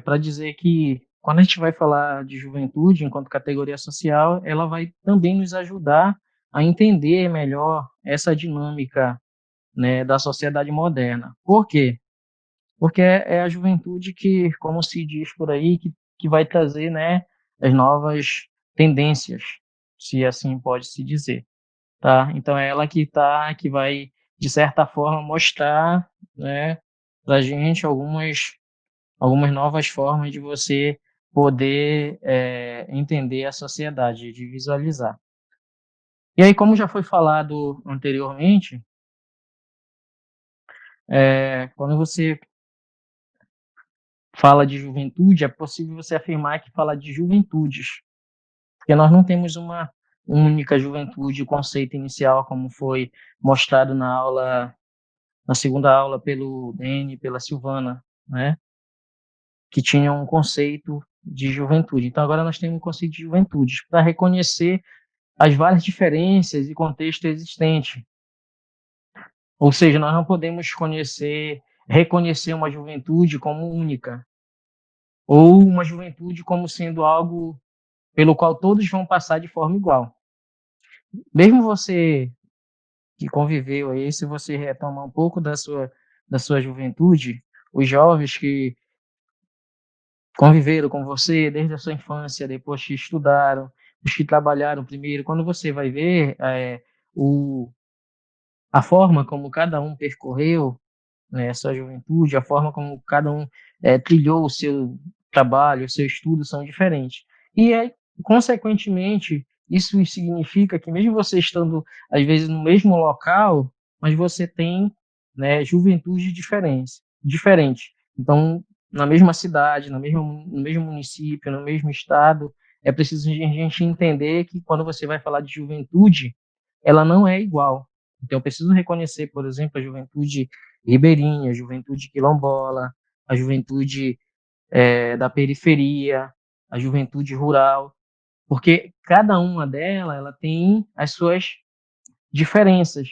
para dizer que quando a gente vai falar de juventude enquanto categoria social, ela vai também nos ajudar a entender melhor essa dinâmica, né, da sociedade moderna. Por quê? Porque é a juventude que, como se diz por aí, que vai trazer, né, as novas tendências, se assim pode se dizer, tá? Então é ela que vai, de certa forma, mostrar, né, para gente algumas novas formas de você poder entender a sociedade, de visualizar. E aí, como já foi falado anteriormente, quando você fala de juventude, é possível você afirmar que fala de juventudes, porque nós não temos uma única juventude, o conceito inicial, como foi mostrado na segunda aula pelo Dene e pela Silvana, né, que tinham um conceito de juventude. Então, agora nós temos um conceito de juventudes para reconhecer as várias diferenças e contexto existente. Ou seja, nós não podemos reconhecer uma juventude como única, ou uma juventude como sendo algo pelo qual todos vão passar de forma igual. Mesmo você que conviveu aí, se você retomar um pouco da sua juventude, os jovens que conviveram com você desde a sua infância, depois que estudaram, os que trabalharam primeiro, quando você vai ver o, a forma como cada um percorreu, né, a sua juventude, a forma como cada um trilhou o seu trabalho, o seu estudo são diferentes. E, consequentemente, isso significa que mesmo você estando, às vezes, no mesmo local, mas você tem, né, juventude diferente. Então, na mesma cidade, no mesmo município, no mesmo estado, é preciso a gente entender que quando você vai falar de juventude, ela não é igual. Então, eu preciso reconhecer, por exemplo, a juventude ribeirinha, a juventude quilombola, a juventude da periferia, a juventude rural, porque cada uma delas ela tem as suas diferenças.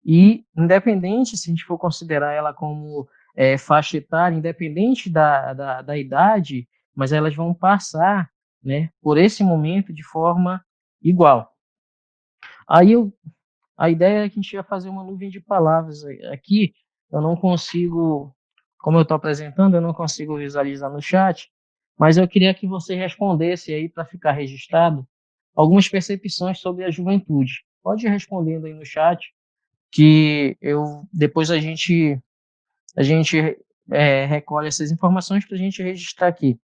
E, independente, se a gente for considerar ela como faixa etária, independente da idade, mas elas vão passar, né, por esse momento de forma igual. Aí a ideia é que a gente ia fazer uma nuvem de palavras aqui. Eu não consigo, como eu estou apresentando, eu não consigo visualizar no chat, mas eu queria que você respondesse aí para ficar registrado algumas percepções sobre a juventude. Pode ir respondendo aí no chat, que eu depois a gente recolhe essas informações para a gente registrar aqui.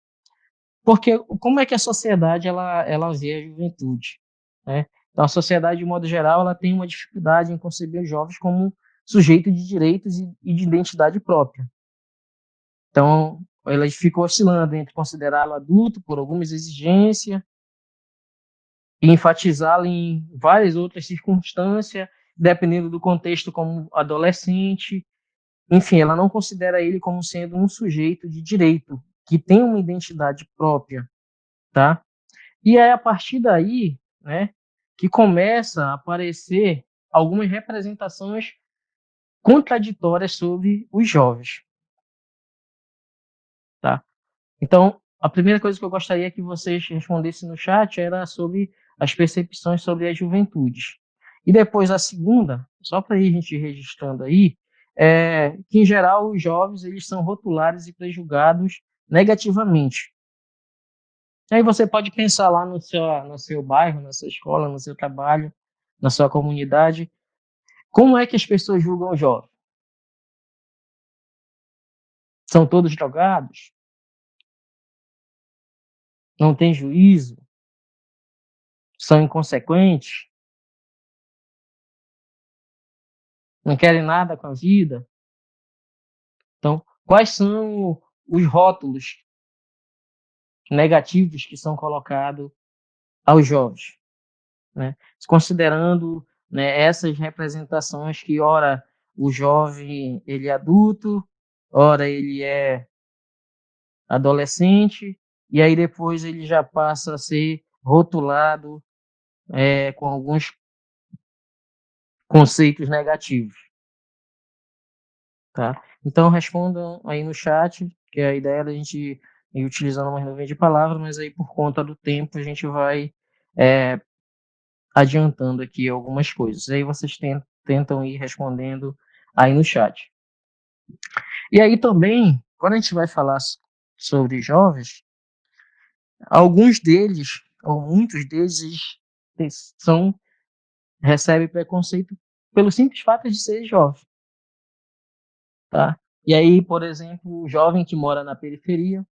Porque como é que a sociedade ela vê a juventude, né? Então, a sociedade, de modo geral, ela tem uma dificuldade em conceber os jovens como sujeito de direitos e de identidade própria. Então, ela fica oscilando entre considerá-lo adulto por algumas exigências e enfatizá-lo em várias outras circunstâncias, dependendo do contexto, como adolescente. Enfim, ela não considera ele como sendo um sujeito de direito, que tem uma identidade própria, tá? E é a partir daí, né, que começa a aparecer algumas representações contraditórias sobre os jovens, tá? Então, a primeira coisa que eu gostaria que vocês respondessem no chat era sobre as percepções sobre as juventudes. E depois a segunda, só para a gente ir registrando aí, é que em geral os jovens eles são rotulados e prejulgados negativamente. Aí você pode pensar lá no seu bairro, na sua escola, no seu trabalho, na sua comunidade, como é que as pessoas julgam os jovens? São todos drogados? Não têm juízo? São inconsequentes? Não querem nada com a vida? Então, quais são os rótulos negativos que são colocados aos jovens, né? Considerando né, essas representações que, ora, o jovem ele é adulto, ora ele é adolescente, e aí depois ele já passa a ser rotulado com alguns conceitos negativos, tá? Então respondam aí no chat, que a ideia é da gente ir utilizando uma nuvem de palavras, mas aí por conta do tempo a gente vai adiantando aqui algumas coisas. Aí vocês tentam ir respondendo aí no chat. E aí também, quando a gente vai falar sobre jovens, alguns deles, ou muitos deles, recebem preconceito pelo simples fato de ser jovem, tá? E aí, por exemplo, o jovem que mora na periferia.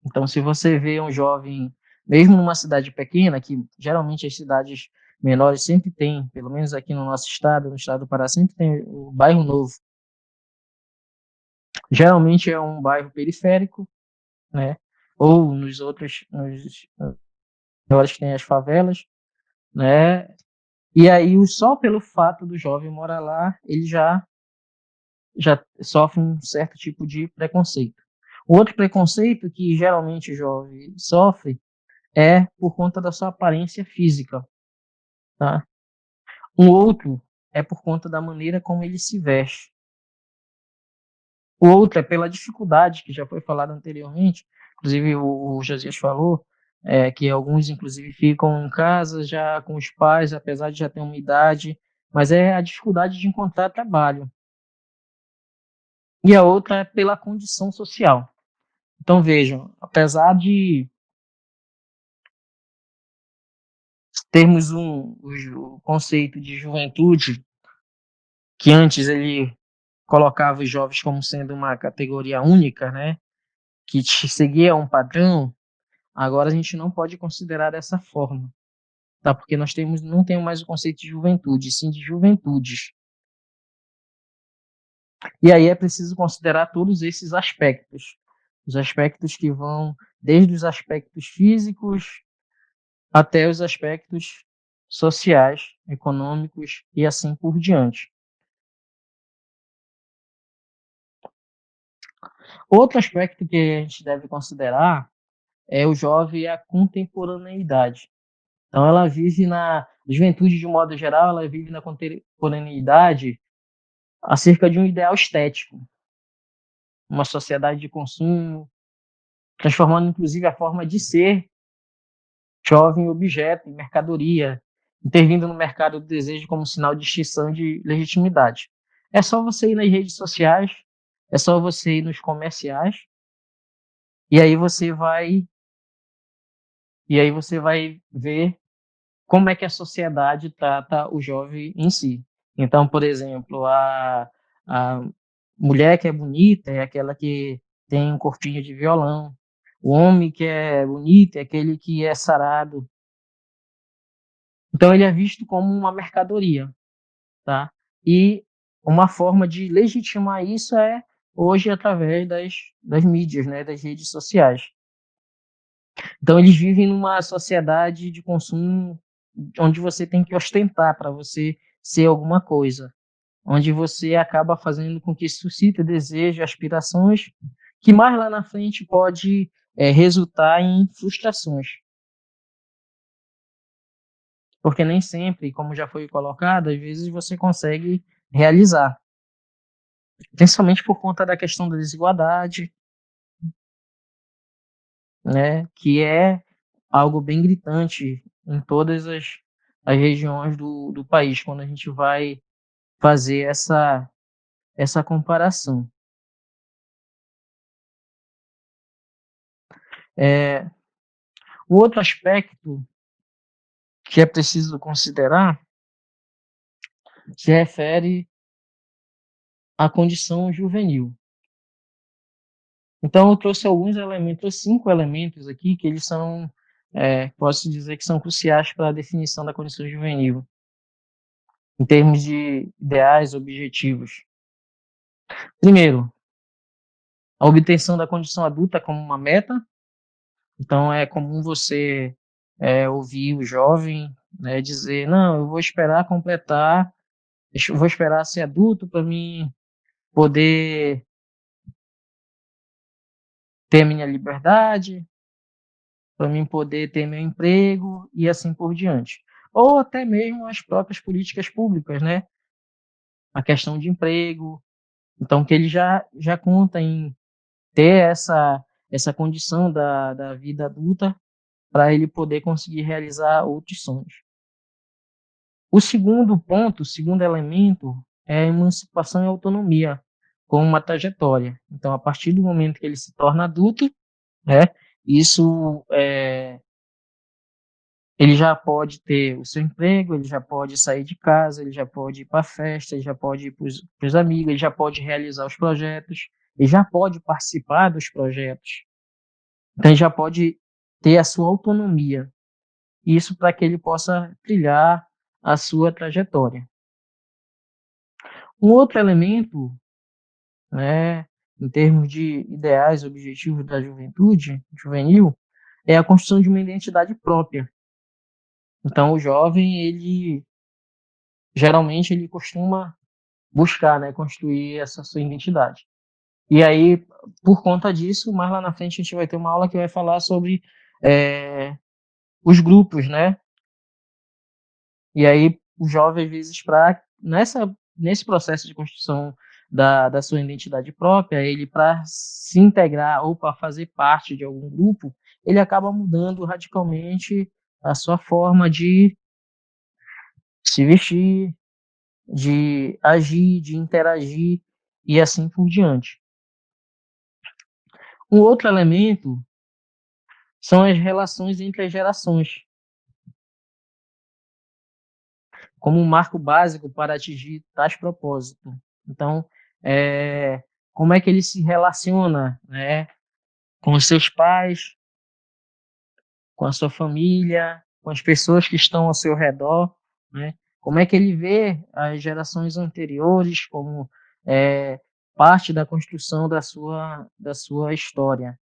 Então, se você vê um jovem, mesmo numa cidade pequena, que geralmente as cidades menores sempre tem, pelo menos aqui no nosso estado, no estado do Pará, sempre tem o bairro novo. Geralmente é um bairro periférico, né? Ou nos lugares que tem as favelas, né? E aí, só pelo fato do jovem morar lá, ele já sofre um certo tipo de preconceito. O outro preconceito que geralmente o jovem sofre é por conta da sua aparência física, tá? Um outro é por conta da maneira como ele se veste. O outro é pela dificuldade, que já foi falado anteriormente, inclusive o Josias falou, que alguns, inclusive, ficam em casa já com os pais, apesar de já ter uma idade, mas é a dificuldade de encontrar trabalho. E a outra é pela condição social. Então, vejam, apesar de termos o conceito de juventude, que antes ele colocava os jovens como sendo uma categoria única, né, que seguia um padrão, agora a gente não pode considerar dessa forma, tá? Porque não temos mais o conceito de juventude, sim de juventudes. E aí é preciso considerar todos esses aspectos, os aspectos que vão desde os aspectos físicos até os aspectos sociais, econômicos e assim por diante. Outro aspecto que a gente deve considerar é o jovem e a contemporaneidade. Então, ela vive na juventude, de um modo geral, ela vive na contemporaneidade acerca de um ideal estético, uma sociedade de consumo, transformando inclusive a forma de ser jovem em objeto, em mercadoria, intervindo no mercado do desejo como sinal de extinção de legitimidade. É só você ir nas redes sociais, é só você ir nos comerciais, e aí você vai ver como é que a sociedade trata o jovem em si. Então, por exemplo, a mulher que é bonita é aquela que tem um corpinho de violão. O homem que é bonito é aquele que é sarado. Então, ele é visto como uma mercadoria, tá? E uma forma de legitimar isso é hoje através das mídias, né, das redes sociais. Então, eles vivem numa sociedade de consumo onde você tem que ostentar para você ser alguma coisa, onde você acaba fazendo com que suscite desejos, aspirações, que mais lá na frente pode resultar em frustrações. Porque nem sempre, como já foi colocado, às vezes você consegue realizar. Principalmente por conta da questão da desigualdade, né, que é algo bem gritante em todas as regiões do país, quando a gente vai fazer essa comparação. O outro aspecto que é preciso considerar se refere à condição juvenil. Então, eu trouxe alguns elementos, 5 elementos aqui, que eles são, posso dizer que são cruciais para a definição da condição juvenil, em termos de ideais, objetivos. Primeiro, a obtenção da condição adulta como uma meta. Então, é comum você ouvir o jovem, né, dizer, não, eu vou esperar completar, eu vou esperar ser adulto para mim poder ter minha liberdade, para mim poder ter meu emprego e assim por diante. Ou até mesmo as próprias políticas públicas, né? A questão de emprego. Então, que ele já conta em ter essa condição da vida adulta para ele poder conseguir realizar outros sonhos. O segundo ponto, o segundo elemento, é a emancipação e autonomia, como uma trajetória. Então, a partir do momento que ele se torna adulto, né, isso ele já pode ter o seu emprego, ele já pode sair de casa, ele já pode ir para a festa, ele já pode ir para os amigos, ele já pode realizar os projetos, ele já pode participar dos projetos. Então, ele já pode ter a sua autonomia. Isso para que ele possa trilhar a sua trajetória. Um outro elemento, né, em termos de ideais, objetivos da juventude juvenil, é a construção de uma identidade própria. Então, o jovem, ele geralmente ele costuma buscar, né, construir essa sua identidade. E aí, por conta disso, mais lá na frente a gente vai ter uma aula que vai falar sobre os grupos, né? E aí, o jovem, às vezes, nesse processo de construção da sua identidade própria, ele, para se integrar ou para fazer parte de algum grupo, ele acaba mudando radicalmente a sua forma de se vestir, de agir, de interagir e assim por diante. Um outro elemento são as relações entre as gerações, como um marco básico para atingir tais propósitos. Então, como é que ele se relaciona, né, com os seus pais, com a sua família, com as pessoas que estão ao seu redor, né? Como é que ele vê as gerações anteriores como parte da construção da sua história.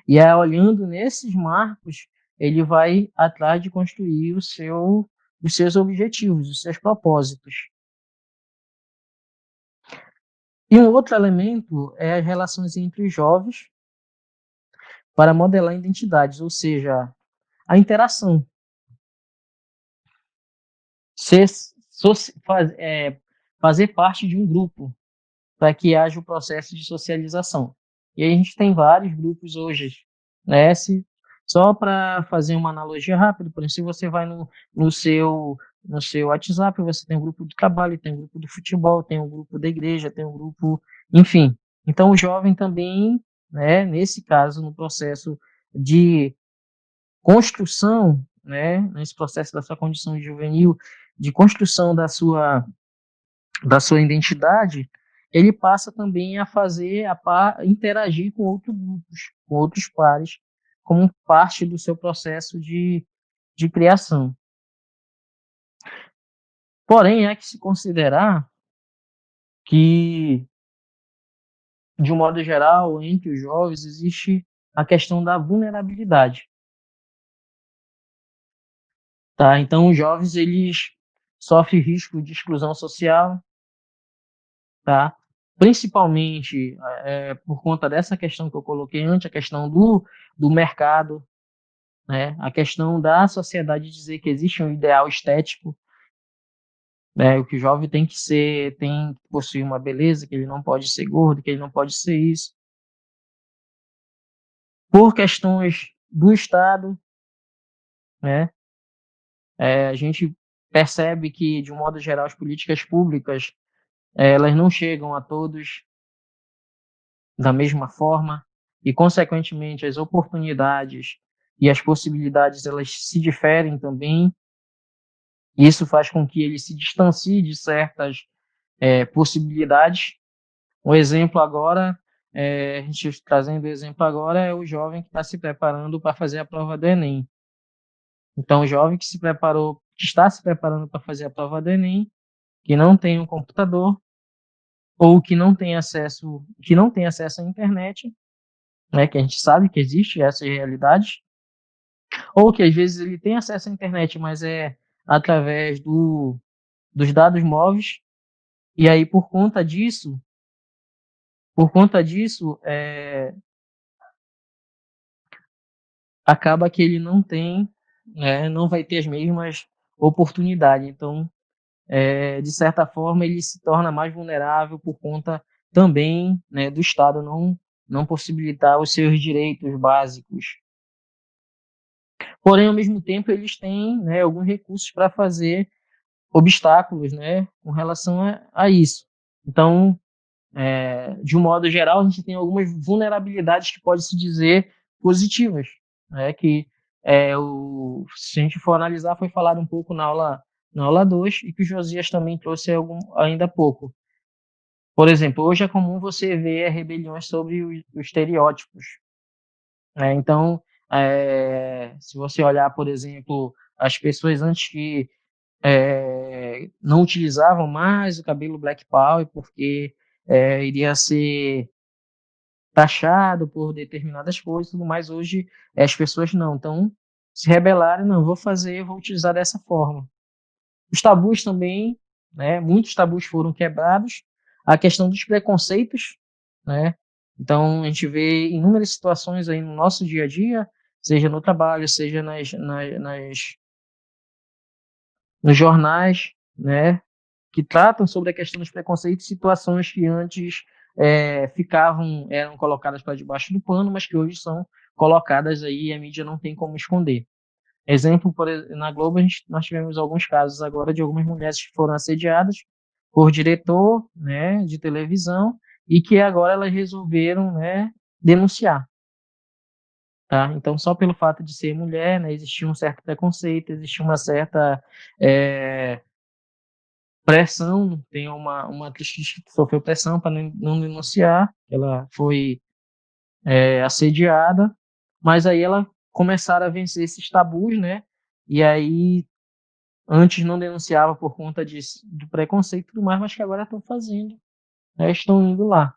E aí, olhando nesses marcos, ele vai atrás de construir os seus objetivos, os seus propósitos. E um outro elemento é as relações entre os jovens para modelar identidades, ou seja, a interação. Fazer parte de um grupo para que haja o processo de socialização. E aí a gente tem vários grupos hoje, né? Só para fazer uma analogia rápida, por exemplo, se você vai no seu WhatsApp, você tem um grupo do trabalho, tem um grupo do futebol, tem um grupo da igreja, tem um grupo, enfim. Então o jovem também, né, nesse caso, no processo de construção, né, nesse processo da sua condição juvenil, de construção da sua identidade, ele passa também a interagir com outros grupos, com outros pares, como parte do seu processo de criação. Porém, há que se considerar que, de um modo geral, entre os jovens, existe a questão da vulnerabilidade. Tá? Então, os jovens eles sofrem risco de exclusão social, tá? Principalmente por conta dessa questão que eu coloquei antes, a questão do mercado, né? A questão da sociedade dizer que existe um ideal estético, né? O que o jovem tem que possuir uma beleza, que ele não pode ser gordo, que ele não pode ser isso. Por questões do Estado, né? A gente percebe que, de um modo geral, as políticas públicas elas não chegam a todos da mesma forma e, consequentemente, as oportunidades e as possibilidades elas se diferem também. Isso faz com que ele se distancie de certas possibilidades. Um exemplo agora, a gente trazendo o exemplo agora, é o jovem que está se preparando para fazer a prova do Enem. Então, o jovem que está se preparando para fazer a prova do Enem, que não tem um computador, ou que não tem acesso à internet, né, que a gente sabe que existe essa realidade, ou que às vezes ele tem acesso à internet, mas é através dos dados móveis, e aí por conta disso, acaba que ele não tem, né, não vai ter as mesmas oportunidades. Então, de certa forma, ele se torna mais vulnerável por conta também, né, do Estado não possibilitar os seus direitos básicos. Porém, ao mesmo tempo, eles têm, né, alguns recursos para fazer obstáculos, né, com relação a isso. Então, de um modo geral, a gente tem algumas vulnerabilidades que pode se dizer positivas, né, que se a gente for analisar, foi falado um pouco na aula 2 e que o Josias também trouxe ainda há pouco. Por exemplo, hoje é comum você ver rebeliões sobre os estereótipos, né? Então, se você olhar, por exemplo, as pessoas antes que não utilizavam mais o cabelo Black Power porque iria ser taxado por determinadas coisas e tudo mais, hoje as pessoas não. Então, se rebelaram, não, vou utilizar dessa forma. Os tabus também, né, muitos tabus foram quebrados. A questão dos preconceitos, né? Então, a gente vê inúmeras situações aí no nosso dia a dia, seja no trabalho, seja nos jornais, né, que tratam sobre a questão dos preconceitos, situações que antes eram colocadas para debaixo do pano, mas que hoje são colocadas aí e a mídia não tem como esconder. Exemplo, na Globo nós tivemos alguns casos agora de algumas mulheres que foram assediadas por diretor, né, de televisão e que agora elas resolveram, né, denunciar. Tá? Então, só pelo fato de ser mulher, né, existia um certo preconceito, existia uma certa pressão. Tem uma atriz que sofreu pressão para não denunciar, ela foi assediada, mas aí ela começaram a vencer esses tabus, né? E aí antes não denunciava por conta do preconceito e tudo mais, mas que agora estão fazendo, né? Estão indo lá.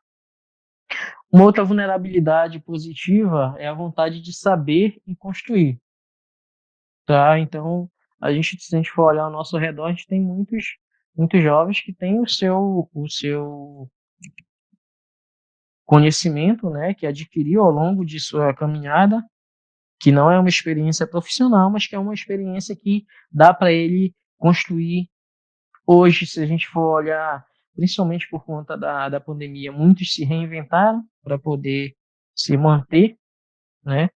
Uma outra vulnerabilidade positiva é a vontade de saber e construir, tá? Então, se a gente for olhar ao nosso redor, a gente tem muitos jovens que têm o seu conhecimento, né, que adquiriu ao longo de sua caminhada, que não é uma experiência profissional, mas que é uma experiência que dá para ele construir. Hoje, se a gente for olhar, principalmente por conta da pandemia, muitos se reinventaram para poder se manter, né?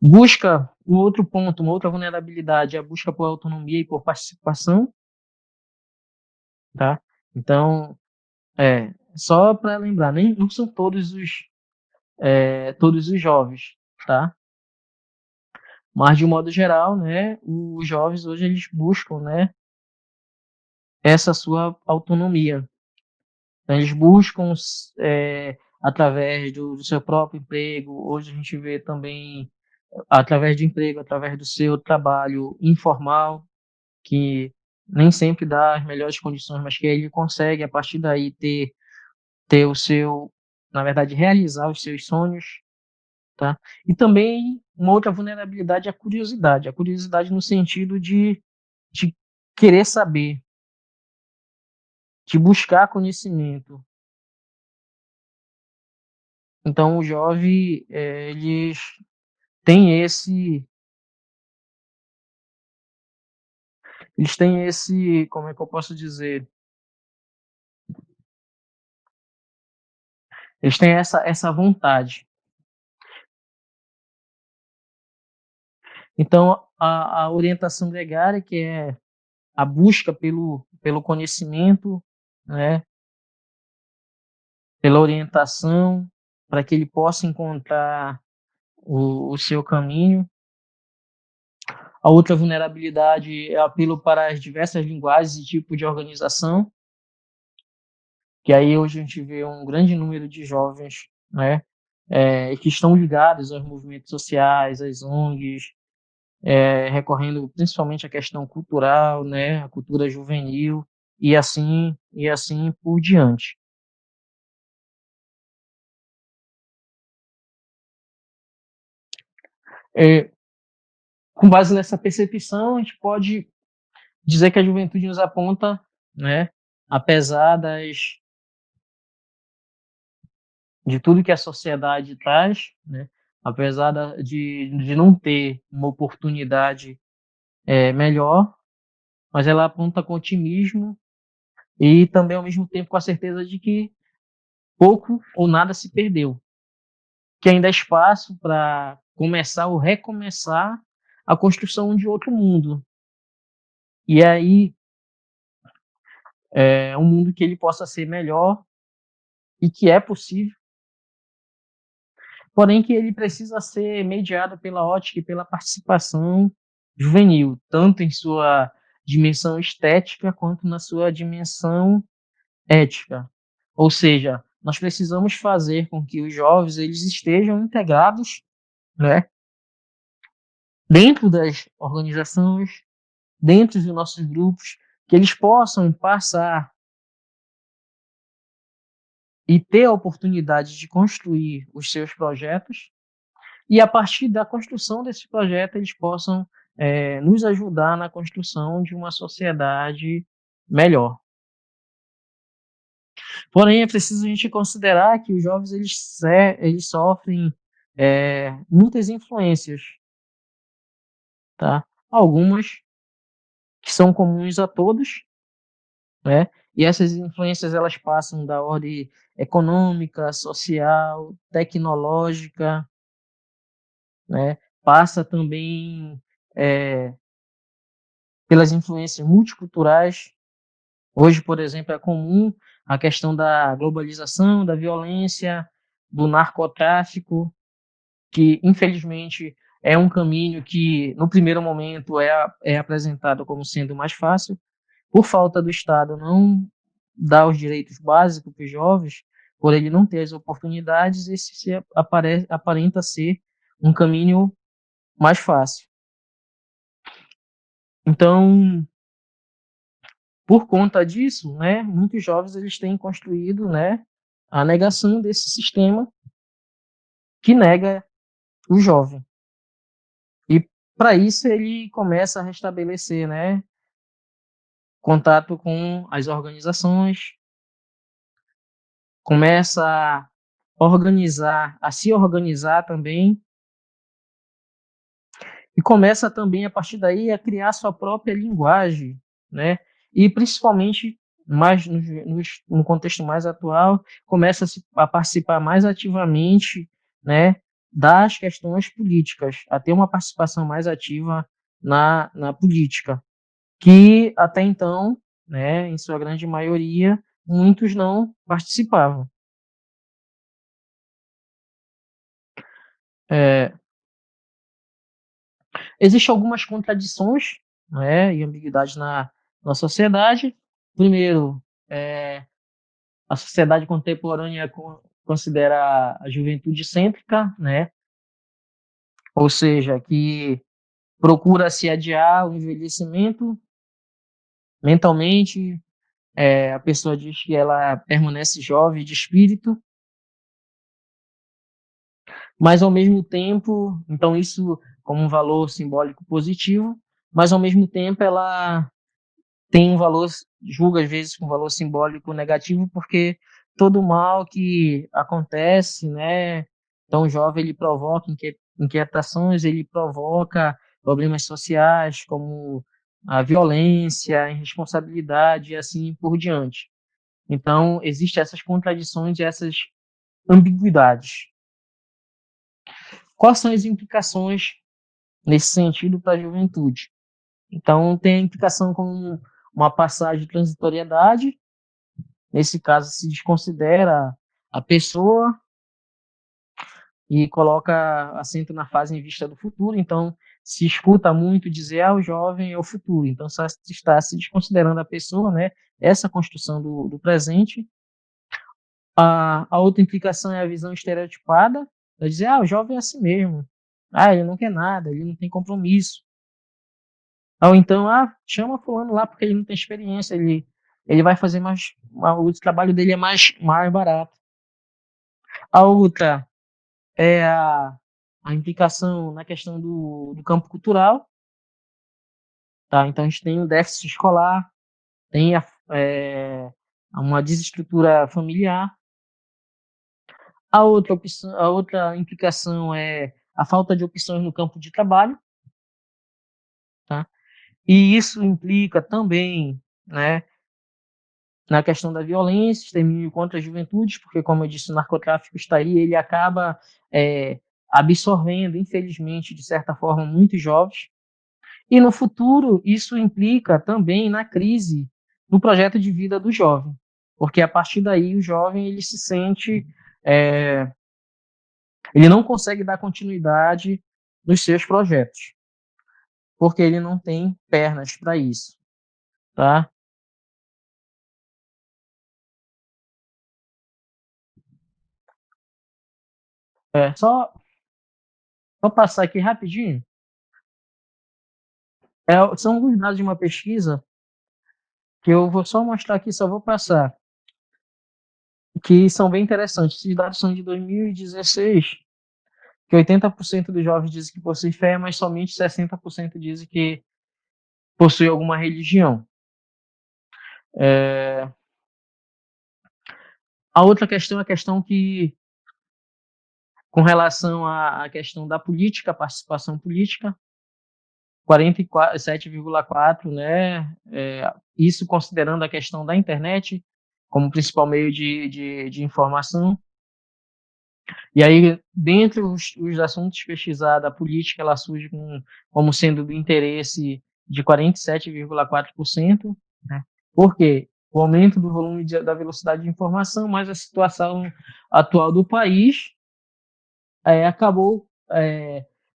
Busca um outro ponto, uma outra vulnerabilidade, é a busca por autonomia e por participação, tá? Então, só para lembrar, nem não são todos os jovens, tá? Mas de um modo geral, né, os jovens hoje eles buscam, né, essa sua autonomia. Então, eles buscam através do seu próprio emprego. Hoje a gente vê também através do emprego, através do seu trabalho informal, que nem sempre dá as melhores condições, mas que ele consegue a partir daí ter o seu, na verdade, realizar os seus sonhos, tá? E também uma outra vulnerabilidade é a curiosidade no sentido de querer saber, de buscar conhecimento. Então, o jovem, têm esse, eles têm esse, como é que eu posso dizer? Eles têm essa vontade. Então, a orientação gregária, que é a busca pelo conhecimento, né, pela orientação, para que ele possa encontrar o seu caminho. A outra vulnerabilidade é o apelo para as diversas linguagens e tipos de organização, que aí hoje a gente vê um grande número de jovens, né, que estão ligados aos movimentos sociais, às ONGs, recorrendo principalmente à questão cultural, né, a cultura juvenil e assim por diante. Com base nessa percepção, a gente pode dizer que a juventude nos aponta, né, apesar de tudo que a sociedade traz, né, apesar de não ter uma oportunidade melhor, mas ela aponta com otimismo e também, ao mesmo tempo, com a certeza de que pouco ou nada se perdeu, que ainda há espaço para começar ou recomeçar a construção de outro mundo. E aí, um mundo que ele possa ser melhor e que é possível, porém que ele precisa ser mediado pela ótica e pela participação juvenil, tanto em sua dimensão estética quanto na sua dimensão ética. Ou seja, nós precisamos fazer com que os jovens eles estejam integrados, né, dentro das organizações, dentro dos nossos grupos, que eles possam passar e ter a oportunidade de construir os seus projetos e, a partir da construção desse projeto, eles possam nos ajudar na construção de uma sociedade melhor. Porém, é preciso a gente considerar que os jovens eles sofrem muitas influências, tá? Algumas que são comuns a todos, né? E essas influências elas passam da ordem econômica, social, tecnológica, né? Passa também pelas influências multiculturais. Hoje, por exemplo, é comum a questão da globalização, da violência, do narcotráfico, que infelizmente é um caminho que no primeiro momento é apresentado como sendo mais fácil, por falta do Estado não dar os direitos básicos para os jovens, por ele não ter as oportunidades, aparenta ser um caminho mais fácil. Então, por conta disso, né, muitos jovens eles têm construído, né, a negação desse sistema que nega o jovem. E para isso ele começa a restabelecer, né, contato com as organizações, começa a se organizar também, e começa também a partir daí a criar sua própria linguagem, né? E principalmente mais no contexto mais atual, começa a participar mais ativamente, né, das questões políticas, a ter uma participação mais ativa na política, que até então, né, em sua grande maioria, muitos não participavam. É, Existem algumas contradições, né, e ambiguidades na sociedade. Primeiro, a sociedade contemporânea considera a juventude cêntrica, né, ou seja, que procura se adiar o envelhecimento mentalmente. A pessoa diz que ela permanece jovem de espírito, mas ao mesmo tempo, então isso como um valor simbólico positivo, mas ao mesmo tempo ela tem um valor, julga às vezes com um valor simbólico negativo, porque todo mal que acontece, né, tão jovem, ele provoca inquietações, ele provoca problemas sociais, como a violência, a irresponsabilidade e assim por diante. Então, existem essas contradições e essas ambiguidades. Quais são as implicações nesse sentido para a juventude? Então, tem a implicação com uma passagem de transitoriedade. Nesse caso, se desconsidera a pessoa e coloca acento na fase em vista do futuro. Então, se escuta muito dizer, o jovem é o futuro. Então, só está se desconsiderando a pessoa, né? Essa construção do presente. A outra implicação é a visão estereotipada, de dizer, o jovem é assim mesmo. Ele não quer nada, ele não tem compromisso. Ou então, chama fulano lá porque ele não tem experiência, ele vai fazer mais, o trabalho dele é mais barato. A outra é a implicação na questão do campo cultural, tá? Então a gente tem o déficit escolar, tem uma desestrutura familiar. A outra implicação é a falta de opções no campo de trabalho, tá? E isso implica também, né, na questão da violência, extermínio contra as juventudes, porque, como eu disse, o narcotráfico está aí, ele acaba absorvendo, infelizmente, de certa forma, muitos jovens. E no futuro, isso implica também na crise no projeto de vida do jovem, porque a partir daí o jovem ele se sente, ele não consegue dar continuidade nos seus projetos, porque ele não tem pernas para isso, tá? Só passar aqui rapidinho. São alguns dados de uma pesquisa que eu vou só mostrar aqui, só vou passar, que são bem interessantes. Esses dados são de 2016, que 80% dos jovens dizem que possui fé, mas somente 60% dizem que possui alguma religião. A outra questão é a questão que, com relação à questão da política, participação política, 47,4%, né? Isso considerando a questão da internet como principal meio de informação. E aí, dentre os assuntos pesquisados, a política ela surge como sendo do interesse de 47,4%, né? Por quê? O aumento do volume da velocidade de informação, mas a situação atual do país acabou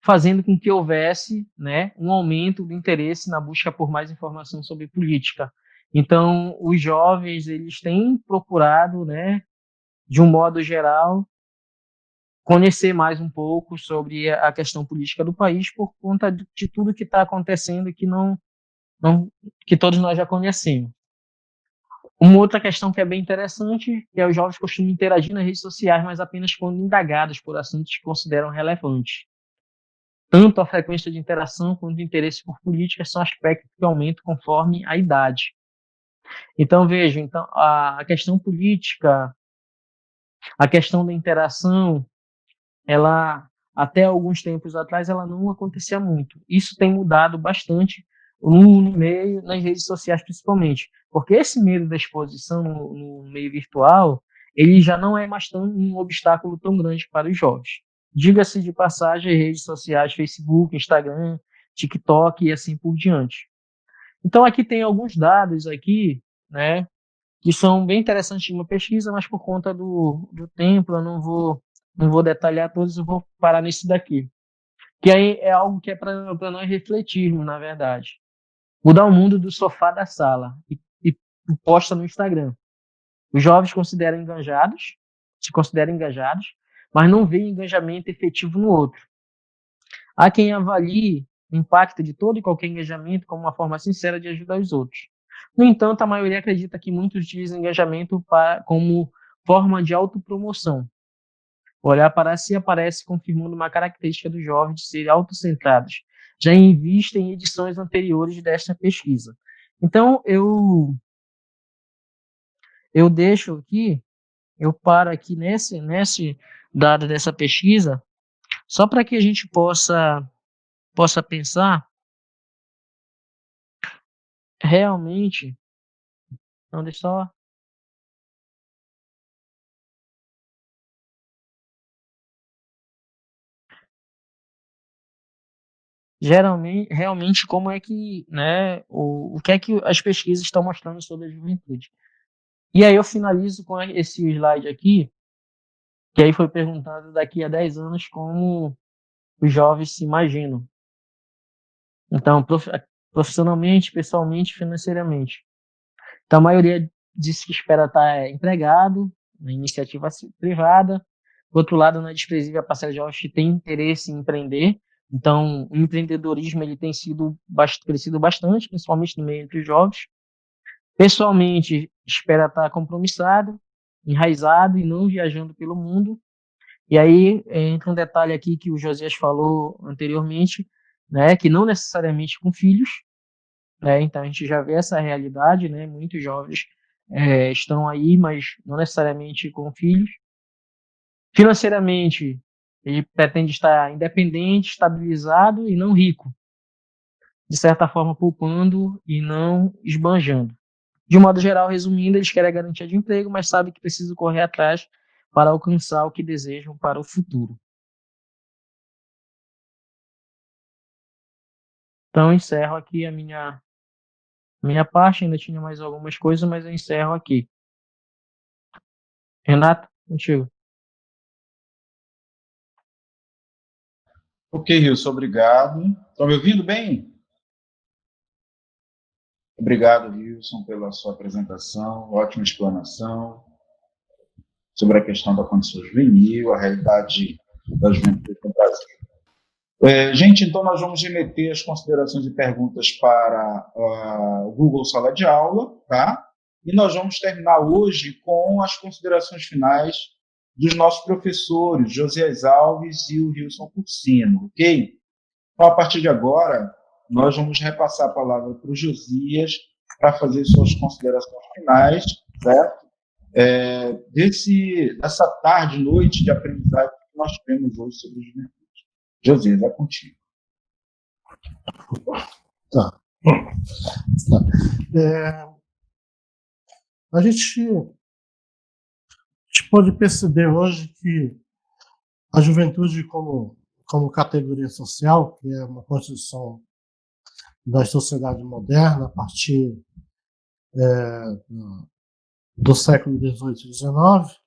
fazendo com que houvesse, né, um aumento do interesse na busca por mais informação sobre política. Então, os jovens eles têm procurado, né, de um modo geral, conhecer mais um pouco sobre a questão política do país por conta de tudo que está acontecendo e que todos nós já conhecemos. Uma outra questão que é bem interessante é os jovens costumam interagir nas redes sociais, mas apenas quando indagados por assuntos que consideram relevantes. Tanto a frequência de interação quanto o interesse por política são aspectos que aumentam conforme a idade. Então, veja, a questão política, a questão da interação, ela, até alguns tempos atrás, ela não acontecia muito. Isso tem mudado bastante no meio, nas redes sociais principalmente, porque esse medo da exposição no meio virtual, ele já não é mais um obstáculo tão grande para os jovens. Diga-se de passagem, redes sociais, Facebook, Instagram, TikTok e assim por diante. Então aqui tem alguns dados aqui, né, que são bem interessantes de uma pesquisa, mas por conta do tempo eu não vou detalhar todos, eu vou parar nesse daqui. Que aí é algo que é para nós refletirmos, na verdade. Mudar o mundo do sofá da sala e posta no Instagram. Os jovens se consideram engajados, mas não veem engajamento efetivo no outro. Há quem avalie o impacto de todo e qualquer engajamento como uma forma sincera de ajudar os outros. No entanto, a maioria acredita que muitos utilizam engajamento como forma de autopromoção. Olhar para si aparece confirmando uma característica dos jovens de serem autocentrados, já em vista em edições anteriores desta pesquisa. Então, eu deixo aqui, eu paro aqui nesse dado dessa pesquisa, só para que a gente possa pensar realmente. Não, deixa só. Geralmente, realmente, como é que, né, o que é que as pesquisas estão mostrando sobre a juventude. E aí eu finalizo com esse slide aqui, que aí foi perguntado daqui a 10 anos como os jovens se imaginam. Então, profissionalmente, pessoalmente, financeiramente. Então, a maioria diz que espera estar empregado na iniciativa privada. Por outro lado, não é desprezível a parcela de jovens que tem interesse em empreender. Então, o empreendedorismo ele tem crescido bastante, principalmente no meio entre os jovens. Pessoalmente, espera estar compromissado, enraizado e não viajando pelo mundo. E aí entra um detalhe aqui que o Josias falou anteriormente, né, que não necessariamente com filhos, né, então a gente já vê essa realidade, né, muitos jovens estão aí, mas não necessariamente com filhos. Financeiramente, ele pretende estar independente, estabilizado e não rico, de certa forma poupando e não esbanjando. De um modo geral, resumindo, eles querem a garantia de emprego, mas sabem que precisam correr atrás para alcançar o que desejam para o futuro. Então, encerro aqui a minha parte. Ainda tinha mais algumas coisas, mas eu encerro aqui. Renato, contigo. Ok, Wilson, obrigado. Estão me ouvindo bem? Obrigado, Wilson, pela sua apresentação, ótima explanação sobre a questão da condição juvenil, a realidade da juventude no Brasil. Gente, então nós vamos remeter as considerações e perguntas para o Google Sala de Aula, tá? E nós vamos terminar hoje com as considerações finais dos nossos professores, Josias Alves e o Wilson Cursino, ok? Então, a partir de agora, nós vamos repassar a palavra para o Josias para fazer suas considerações finais, certo? Dessa tarde, noite de aprendizagem que nós tivemos hoje sobre a juventude. Josias, é contigo. Tá. A gente pode perceber hoje que a juventude como categoria social, que é uma construção da sociedade moderna a partir do século XVIII e XIX,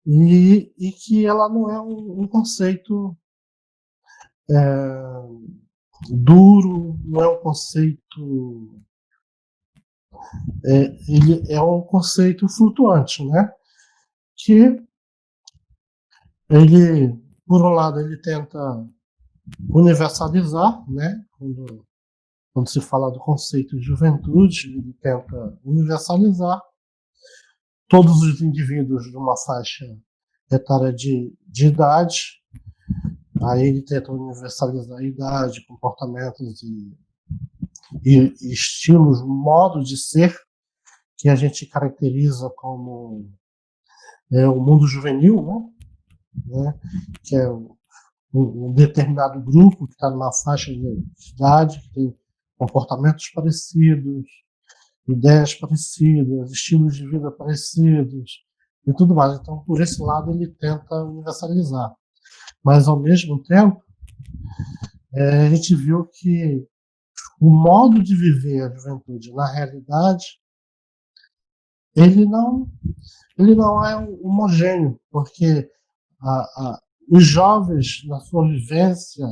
e que ela não é um conceito duro, não é um conceito... ele é um conceito flutuante, né? Que ele, por um lado, ele tenta universalizar, né? Quando se fala do conceito de juventude, ele tenta universalizar todos os indivíduos de uma faixa etária de idade. Aí ele tenta universalizar a idade, comportamentos e estilos, modo de ser que a gente caracteriza como o mundo juvenil, né? Que é um determinado grupo que está numa faixa de idade, que tem comportamentos parecidos, ideias parecidas, estilos de vida parecidos e tudo mais. Então, por esse lado, ele tenta universalizar. Mas, ao mesmo tempo, a gente viu que o modo de viver a juventude, na realidade, ele não é homogêneo, porque os jovens, na sua vivência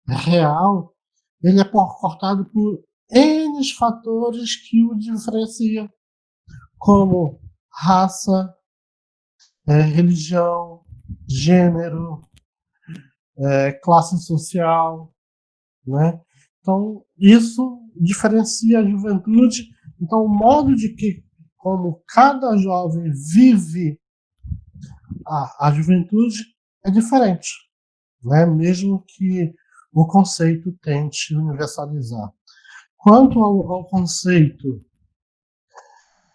real, ele é cortado por N fatores que o diferenciam, como raça, religião, gênero, classe social, né? Então, isso diferencia a juventude. Então, o modo de como cada jovem vive a juventude é diferente, né? Mesmo que o conceito tente universalizar. Quanto ao conceito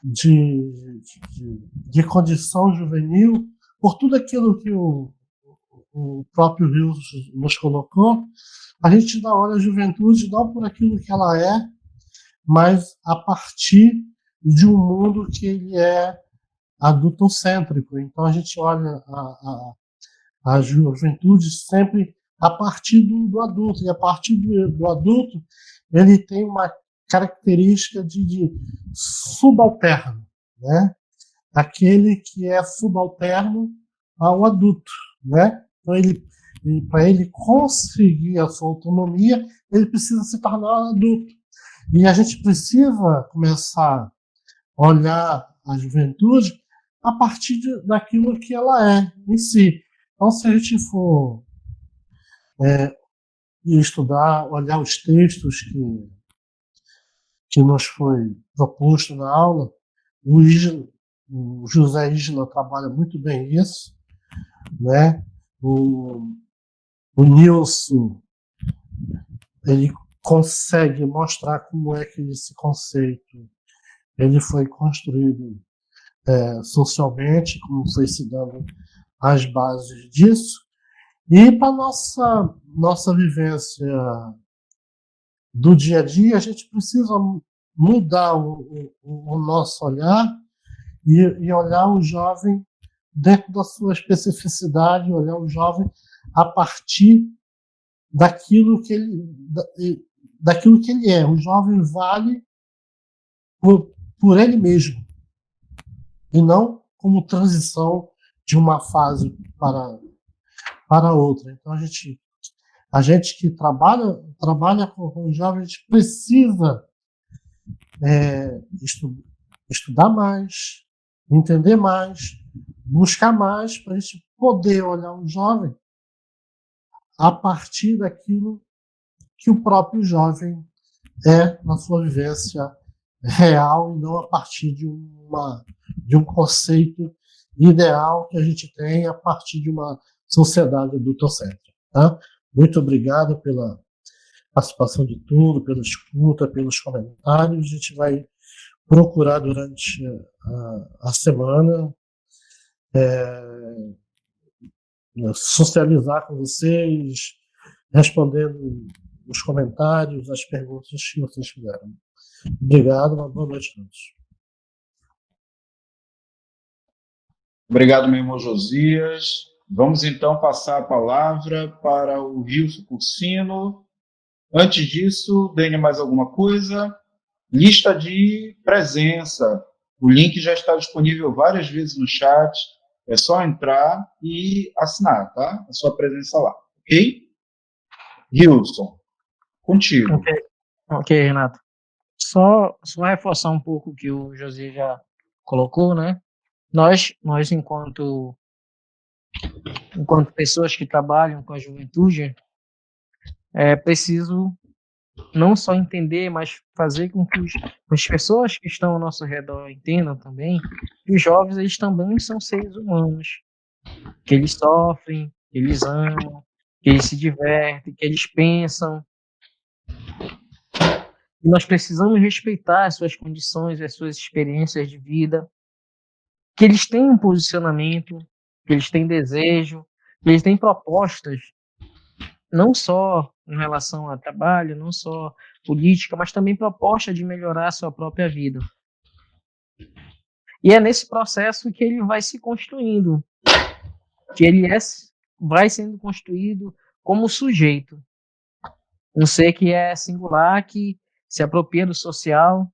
de condição juvenil, por tudo aquilo que o próprio Rio nos colocou, a gente dá olha a juventude não por aquilo que ela é, mas a partir de um mundo que ele é adultocêntrico. Então a gente olha a juventude sempre a partir do adulto, e a partir do adulto ele tem uma característica de subalterno, né? Aquele que é subalterno ao adulto, né? Então para ele conseguir a sua autonomia, ele precisa se tornar adulto. E a gente precisa começar a olhar a juventude a partir daquilo que ela é em si. Então, se a gente for estudar, olhar os textos que nos foi proposto na aula, o José Isla trabalha muito bem isso, né? O Nilson, ele consegue mostrar como é que esse conceito ele foi construído socialmente, como foi se dando as bases disso. E para nossa vivência do dia a dia, a gente precisa mudar o nosso olhar e olhar o jovem dentro da sua especificidade, olhar o jovem a partir daquilo que ele é. O jovem vale por ele mesmo, e não como transição de uma fase para outra. Então, a gente que trabalha com jovens, a gente precisa estudar mais, entender mais, buscar mais, para a gente poder olhar o jovem a partir daquilo que o próprio jovem é na sua vivência real, e não a partir de um conceito ideal que a gente tem a partir de uma sociedade adultocêntrica. Tá? Muito obrigado pela participação de tudo, pela escuta, pelos comentários. A gente vai procurar durante a semana socializar com vocês, respondendo os comentários, as perguntas que vocês fizeram. Obrigado, uma boa noite a todos. Obrigado, meu irmão Josias. Vamos então passar a palavra para o Rilson Cursino. Antes disso, Dênia, mais alguma coisa? Lista de presença. O link já está disponível várias vezes no chat. É só entrar e assinar, tá? A sua presença lá, ok? Rilson, contigo. Ok, Renato. Só reforçar um pouco o que o José já colocou, né? Nós enquanto pessoas que trabalham com a juventude, é preciso não só entender, mas fazer com que as pessoas que estão ao nosso redor entendam também que os jovens, eles também são seres humanos, que eles sofrem, que eles amam, que eles se divertem, que eles pensam. E nós precisamos respeitar as suas condições, as suas experiências de vida, que eles têm um posicionamento, que eles têm desejo, que eles têm propostas, não só em relação a trabalho, não só política, mas também proposta de melhorar a sua própria vida. E é nesse processo que ele vai se construindo, que ele vai sendo construído como sujeito. Um ser que é singular, que se apropria do social,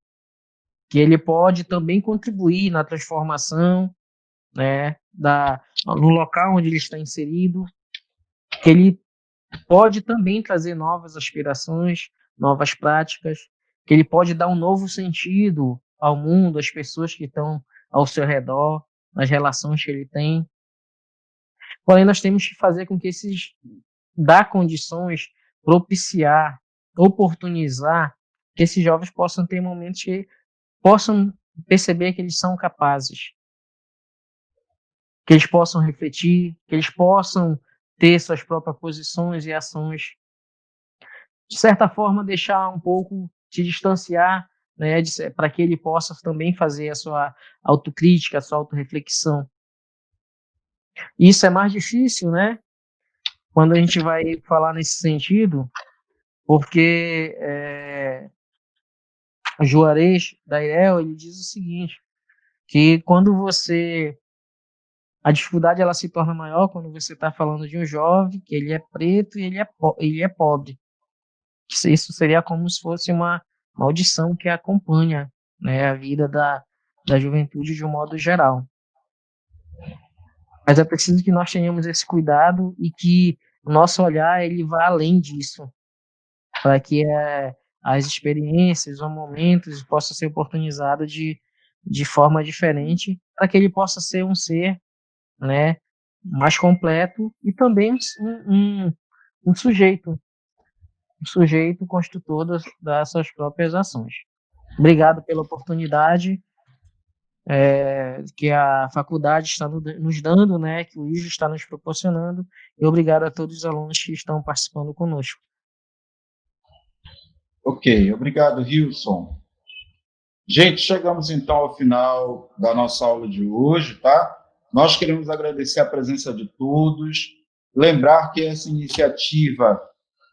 que ele pode também contribuir na transformação, né, no local onde ele está inserido, que ele pode também trazer novas aspirações, novas práticas, que ele pode dar um novo sentido ao mundo, às pessoas que estão ao seu redor, nas relações que ele tem. Porém, nós temos que fazer com que dar condições, propiciar, oportunizar que esses jovens possam ter momentos que possam perceber que eles são capazes, que eles possam refletir, que eles possam ter suas próprias posições e ações. De certa forma, deixar um pouco, se distanciar, né, para que ele possa também fazer a sua autocrítica, a sua autorreflexão. Isso é mais difícil, né? Quando a gente vai falar nesse sentido, porque o Juarez Dairel, ele diz o seguinte, que a dificuldade ela se torna maior quando você está falando de um jovem, que ele é preto e ele é pobre. Isso seria como se fosse uma maldição que acompanha, né, a vida da juventude de um modo geral. Mas é preciso que nós tenhamos esse cuidado e que o nosso olhar ele vá além disso, para que as experiências ou momentos possam ser oportunizados de forma diferente, para que ele possa ser um ser, né, mais completo e também um sujeito construtor das suas próprias ações. Obrigado pela oportunidade que a faculdade está nos dando, né, que o ISO está nos proporcionando, e obrigado a todos os alunos que estão participando conosco. Ok, obrigado, Wilson. Gente, chegamos então ao final da nossa aula de hoje, tá? Nós queremos agradecer a presença de todos, lembrar que essa iniciativa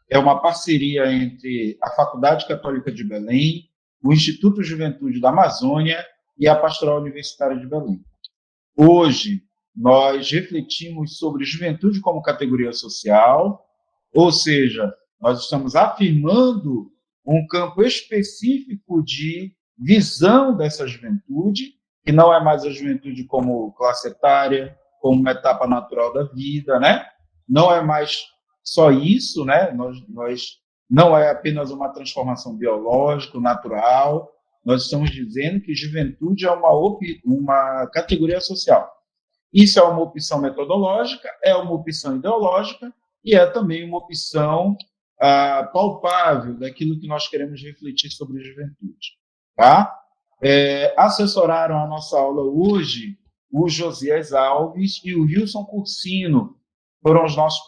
é uma parceria entre a Faculdade Católica de Belém, o Instituto Juventude da Amazônia e a Pastoral Universitária de Belém. Hoje, nós refletimos sobre juventude como categoria social, ou seja, nós estamos afirmando um campo específico de visão dessa juventude, que não é mais a juventude como classe etária, como uma etapa natural da vida, né? Não é mais só isso, né? Nós não é apenas uma transformação biológica, natural. Nós estamos dizendo que juventude é uma categoria social. Isso é uma opção metodológica, é uma opção ideológica e é também uma opção palpável daquilo que nós queremos refletir sobre juventude. Tá? Assessoraram a nossa aula hoje o Josias Alves e o Wilson Cursino, foram os nossos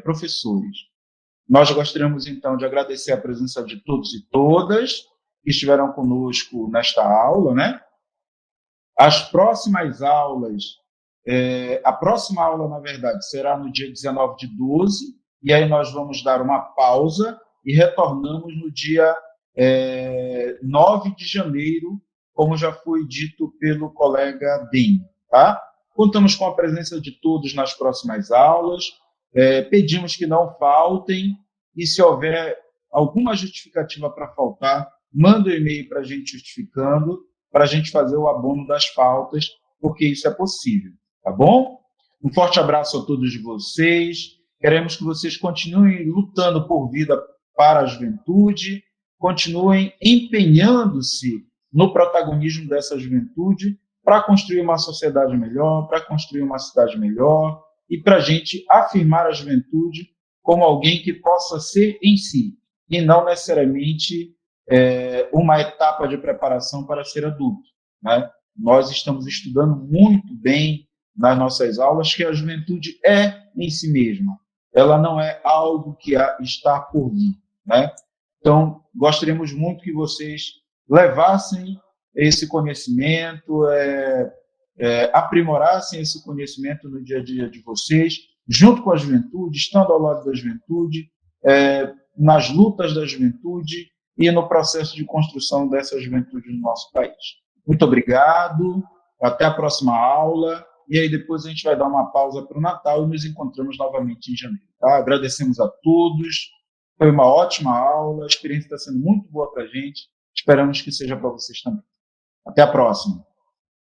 professores. Nós gostaríamos, então, de agradecer a presença de todos e todas que estiveram conosco nesta aula, né? As próximas aulas, a próxima aula, na verdade, será no dia 19 de 12, e aí nós vamos dar uma pausa e retornamos no dia 9 de janeiro, como já foi dito pelo colega Denho, tá? Contamos com a presença de todos nas próximas aulas, pedimos que não faltem, e se houver alguma justificativa para faltar, manda um e-mail para a gente justificando, para a gente fazer o abono das faltas, porque isso é possível, tá bom? Um forte abraço a todos de vocês, queremos que vocês continuem lutando por vida para a juventude, continuem empenhando-se no protagonismo dessa juventude para construir uma sociedade melhor, para construir uma cidade melhor e para a gente afirmar a juventude como alguém que possa ser em si e não necessariamente uma etapa de preparação para ser adulto, né? Nós estamos estudando muito bem nas nossas aulas que a juventude é em si mesma. Ela não é algo que está por vir, né? Então, gostaríamos muito que vocês levassem esse conhecimento, aprimorassem esse conhecimento no dia a dia de vocês, junto com a juventude, estando ao lado da juventude, nas lutas da juventude e no processo de construção dessa juventude no nosso país. Muito obrigado, até a próxima aula, e aí depois a gente vai dar uma pausa para o Natal e nos encontramos novamente em janeiro. Tá? Agradecemos a todos. Foi uma ótima aula, a experiência está sendo muito boa para a gente. Esperamos que seja para vocês também. Até a próxima.